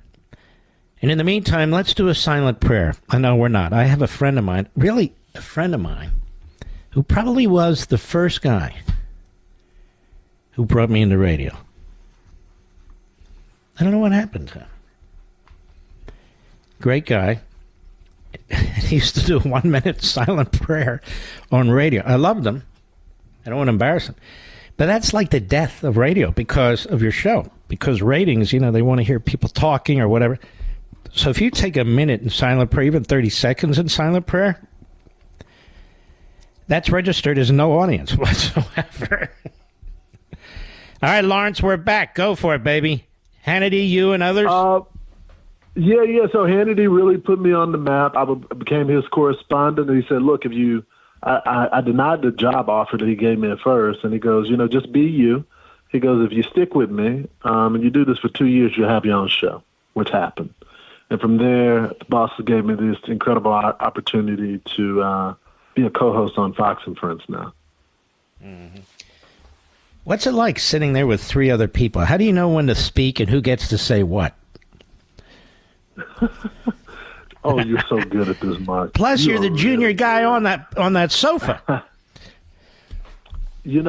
And in the meantime, let's do a silent prayer. I know we're not. I have a friend of mine, really a friend of mine, who probably was the first guy who brought me into radio. I don't know what happened to him. Great guy. He used to do a 1-minute silent prayer on radio. I loved him. I don't want to embarrass him. But that's like the death of radio because of your show. Because ratings, they want to hear people talking or whatever. So if you take a minute in silent prayer, even 30 seconds in silent prayer, that's registered as no audience whatsoever. All right, Lawrence, we're back. Go for it, baby. Hannity, you and others? Yeah. So Hannity really put me on the map. I became his correspondent, and he said, look, I denied the job offer that he gave me at first, and he goes, just be you. He goes, if you stick with me and you do this for 2 years, you'll have your own show, which happened. And from there, the boss gave me this incredible opportunity to be a co-host on Fox and Friends now. Mm-hmm. What's it like sitting there with 3 other people? How do you know when to speak and who gets to say what? Oh, you're so good at this, Mark. Plus, you're the junior guy on that sofa. It's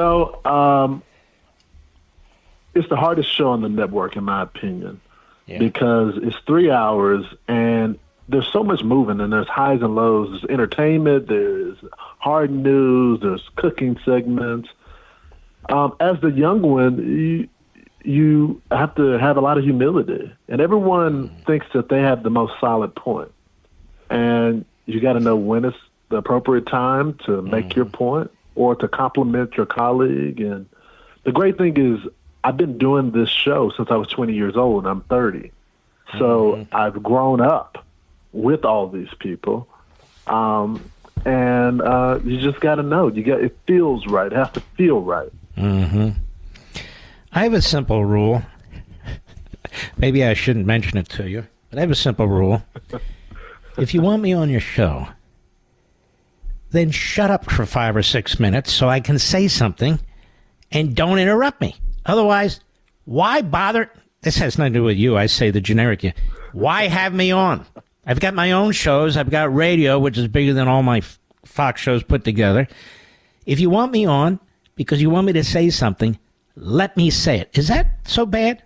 the hardest show on the network, in my opinion, because it's 3 hours and there's so much moving, and there's highs and lows. There's entertainment, there's hard news, there's cooking segments. As the young one, you have to have a lot of humility, and everyone thinks that they have the most solid point. And you got to know when it's the appropriate time to make your point or to compliment your colleague. And the great thing is I've been doing this show since I was 20 years old, and I'm 30. So I've grown up with all these people. And you just got to know. It feels right. It has to feel right. Mm-hmm. I have a simple rule. Maybe I shouldn't mention it to you, but I have a simple rule. If you want me on your show, then shut up for 5 or 6 minutes so I can say something and don't interrupt me. Otherwise, why bother? This has nothing to do with you. I say the generic you. Why have me on? I've got my own shows. I've got radio, which is bigger than all my Fox shows put together. If you want me on because you want me to say something, let me say it. Is that so bad?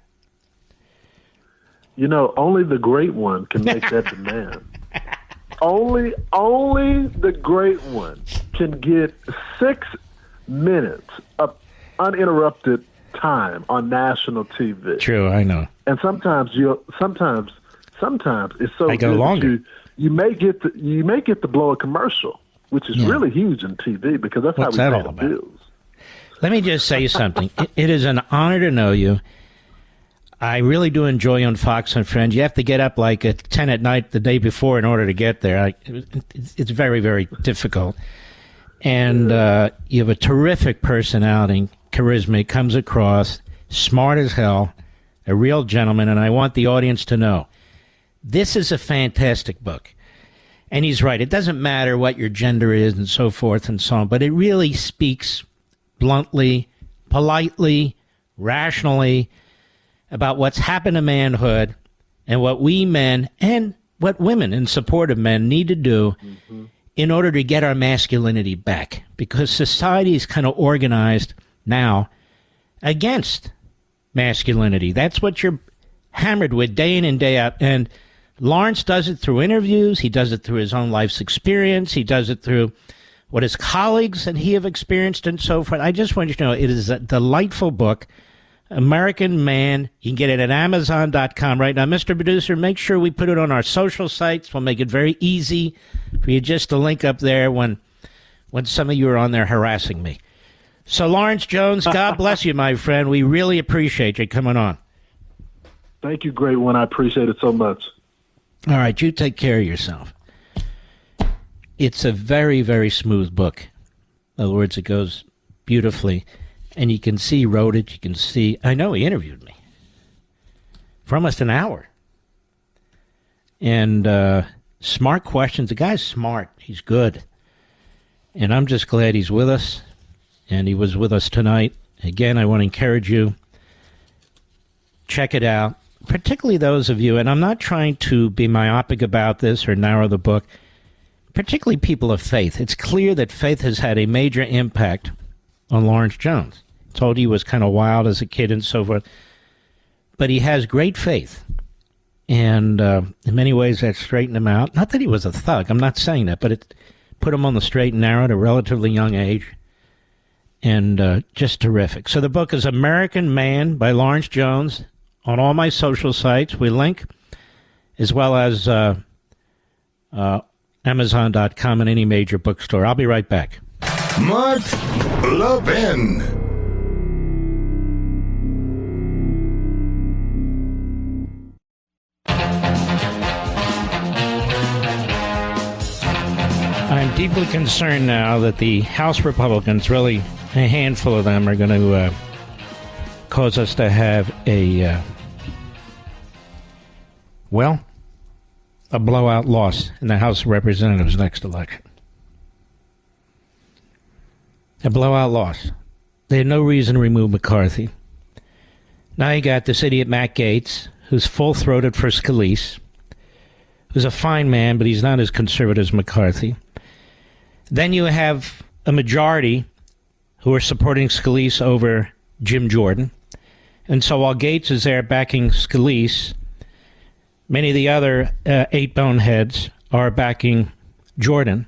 Only the great one can make that demand. Only the great one can get 6 minutes of uninterrupted time on national TV. True, I know. And sometimes it's so I go good longer. That you may get to blow a commercial, which is really huge in TV because that's What's how we that pay all the about? bills. Let me just say something. It is an honor to know you. I really do enjoy you on Fox and Friends. You have to get up like at 10 at night the day before in order to get there. It's very, very difficult. And you have a terrific personality, charisma. It comes across, smart as hell, a real gentleman, and I want the audience to know. This is a fantastic book. And he's right. It doesn't matter what your gender is and so forth and so on, but it really speaks bluntly, politely, rationally about what's happened to manhood and what we men and what women in support of men need to do in order to get our masculinity back. Because society is kind of organized now against masculinity. That's what you're hammered with day in and day out. And Lawrence does it through interviews. He does it through his own life's experience. He does it through what his colleagues and he have experienced and so forth. I just want you to know it is a delightful book. American Man. You can get it at Amazon.com right now. Mr. Producer, make sure we put it on our social sites. We'll make it very easy for you just to link up there when some of you are on there harassing me. So, Lawrence Jones, God bless you, my friend. We really appreciate you coming on. Thank you, great one. I appreciate it so much. All right, you take care of yourself. it's a very, very smooth book. In other words, it goes beautifully. And you can see he wrote it. You can see, I know he interviewed me for almost an hour. And smart questions. The guy's smart. He's good. And I'm just glad he's with us. And he was with us tonight. Again, I want to encourage you. Check it out. Particularly those of you, and I'm not trying to be myopic about this or narrow the book, particularly people of faith. It's clear that faith has had a major impact on Lawrence Jones. Told he was kind of wild as a kid and so forth. But he has great faith. And in many ways that straightened him out. Not that he was a thug. I'm not saying that. But it put him on the straight and narrow at a relatively young age. And just terrific. So the book is American Man by Lawrence Jones on all my social sites. We link, as well as Amazon.com and any major bookstore. I'll be right back. Mark Levin. I'm deeply concerned now that the House Republicans, really a handful of them, are going to cause us to have a blowout loss in the House of Representatives next election. A blowout loss. They had no reason to remove McCarthy. Now you got this idiot Matt Gaetz, who's full-throated for Scalise, who's a fine man, but he's not as conservative as McCarthy. Then you have a majority who are supporting Scalise over Jim Jordan. And so while Gaetz is there backing Scalise, many of the other 8 boneheads are backing Jordan.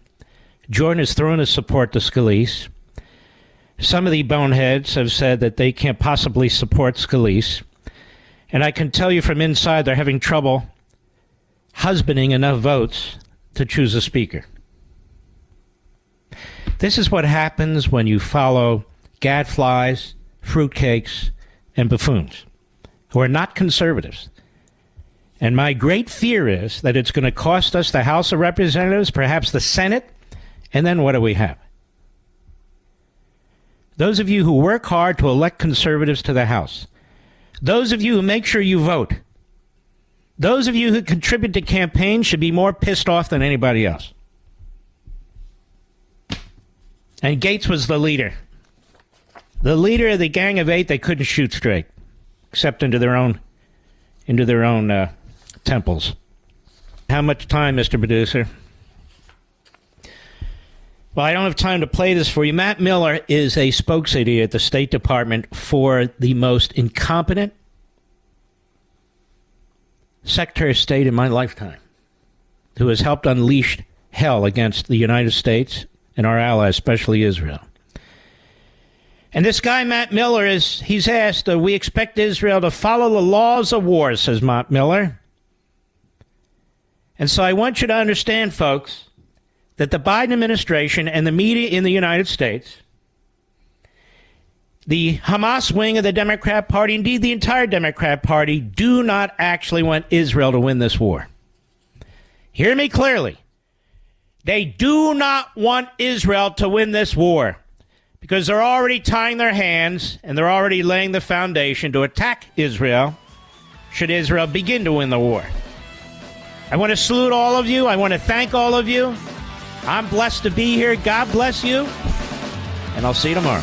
Jordan has thrown his support to Scalise. Some of the boneheads have said that they can't possibly support Scalise. And I can tell you from inside they're having trouble husbanding enough votes to choose a speaker. This is what happens when you follow gadflies, fruitcakes, and buffoons who are not conservatives. And my great fear is that it's going to cost us the House of Representatives, perhaps the Senate, and then what do we have? Those of you who work hard to elect conservatives to the House, those of you who make sure you vote, those of you who contribute to campaigns should be more pissed off than anybody else. And Gaetz was the leader. The leader of the Gang of 8 they couldn't shoot straight, except into their own temples. How much time, Mr. Producer? Well, I don't have time to play this for you. Matt Miller is a spokesman at the State Department for the most incompetent Secretary of State in my lifetime, who has helped unleash hell against the United States and our allies, especially Israel. And this guy, Matt Miller, he's asked, we expect Israel to follow the laws of war, says Matt Miller. And so I want you to understand, folks, that the Biden administration and the media in the United States, the Hamas wing of the Democrat Party, indeed the entire Democrat Party, do not actually want Israel to win this war. Hear me clearly. They do not want Israel to win this war because they're already tying their hands and they're already laying the foundation to attack Israel should Israel begin to win the war. I want to salute all of you. I want to thank all of you. I'm blessed to be here. God bless you. And I'll see you tomorrow.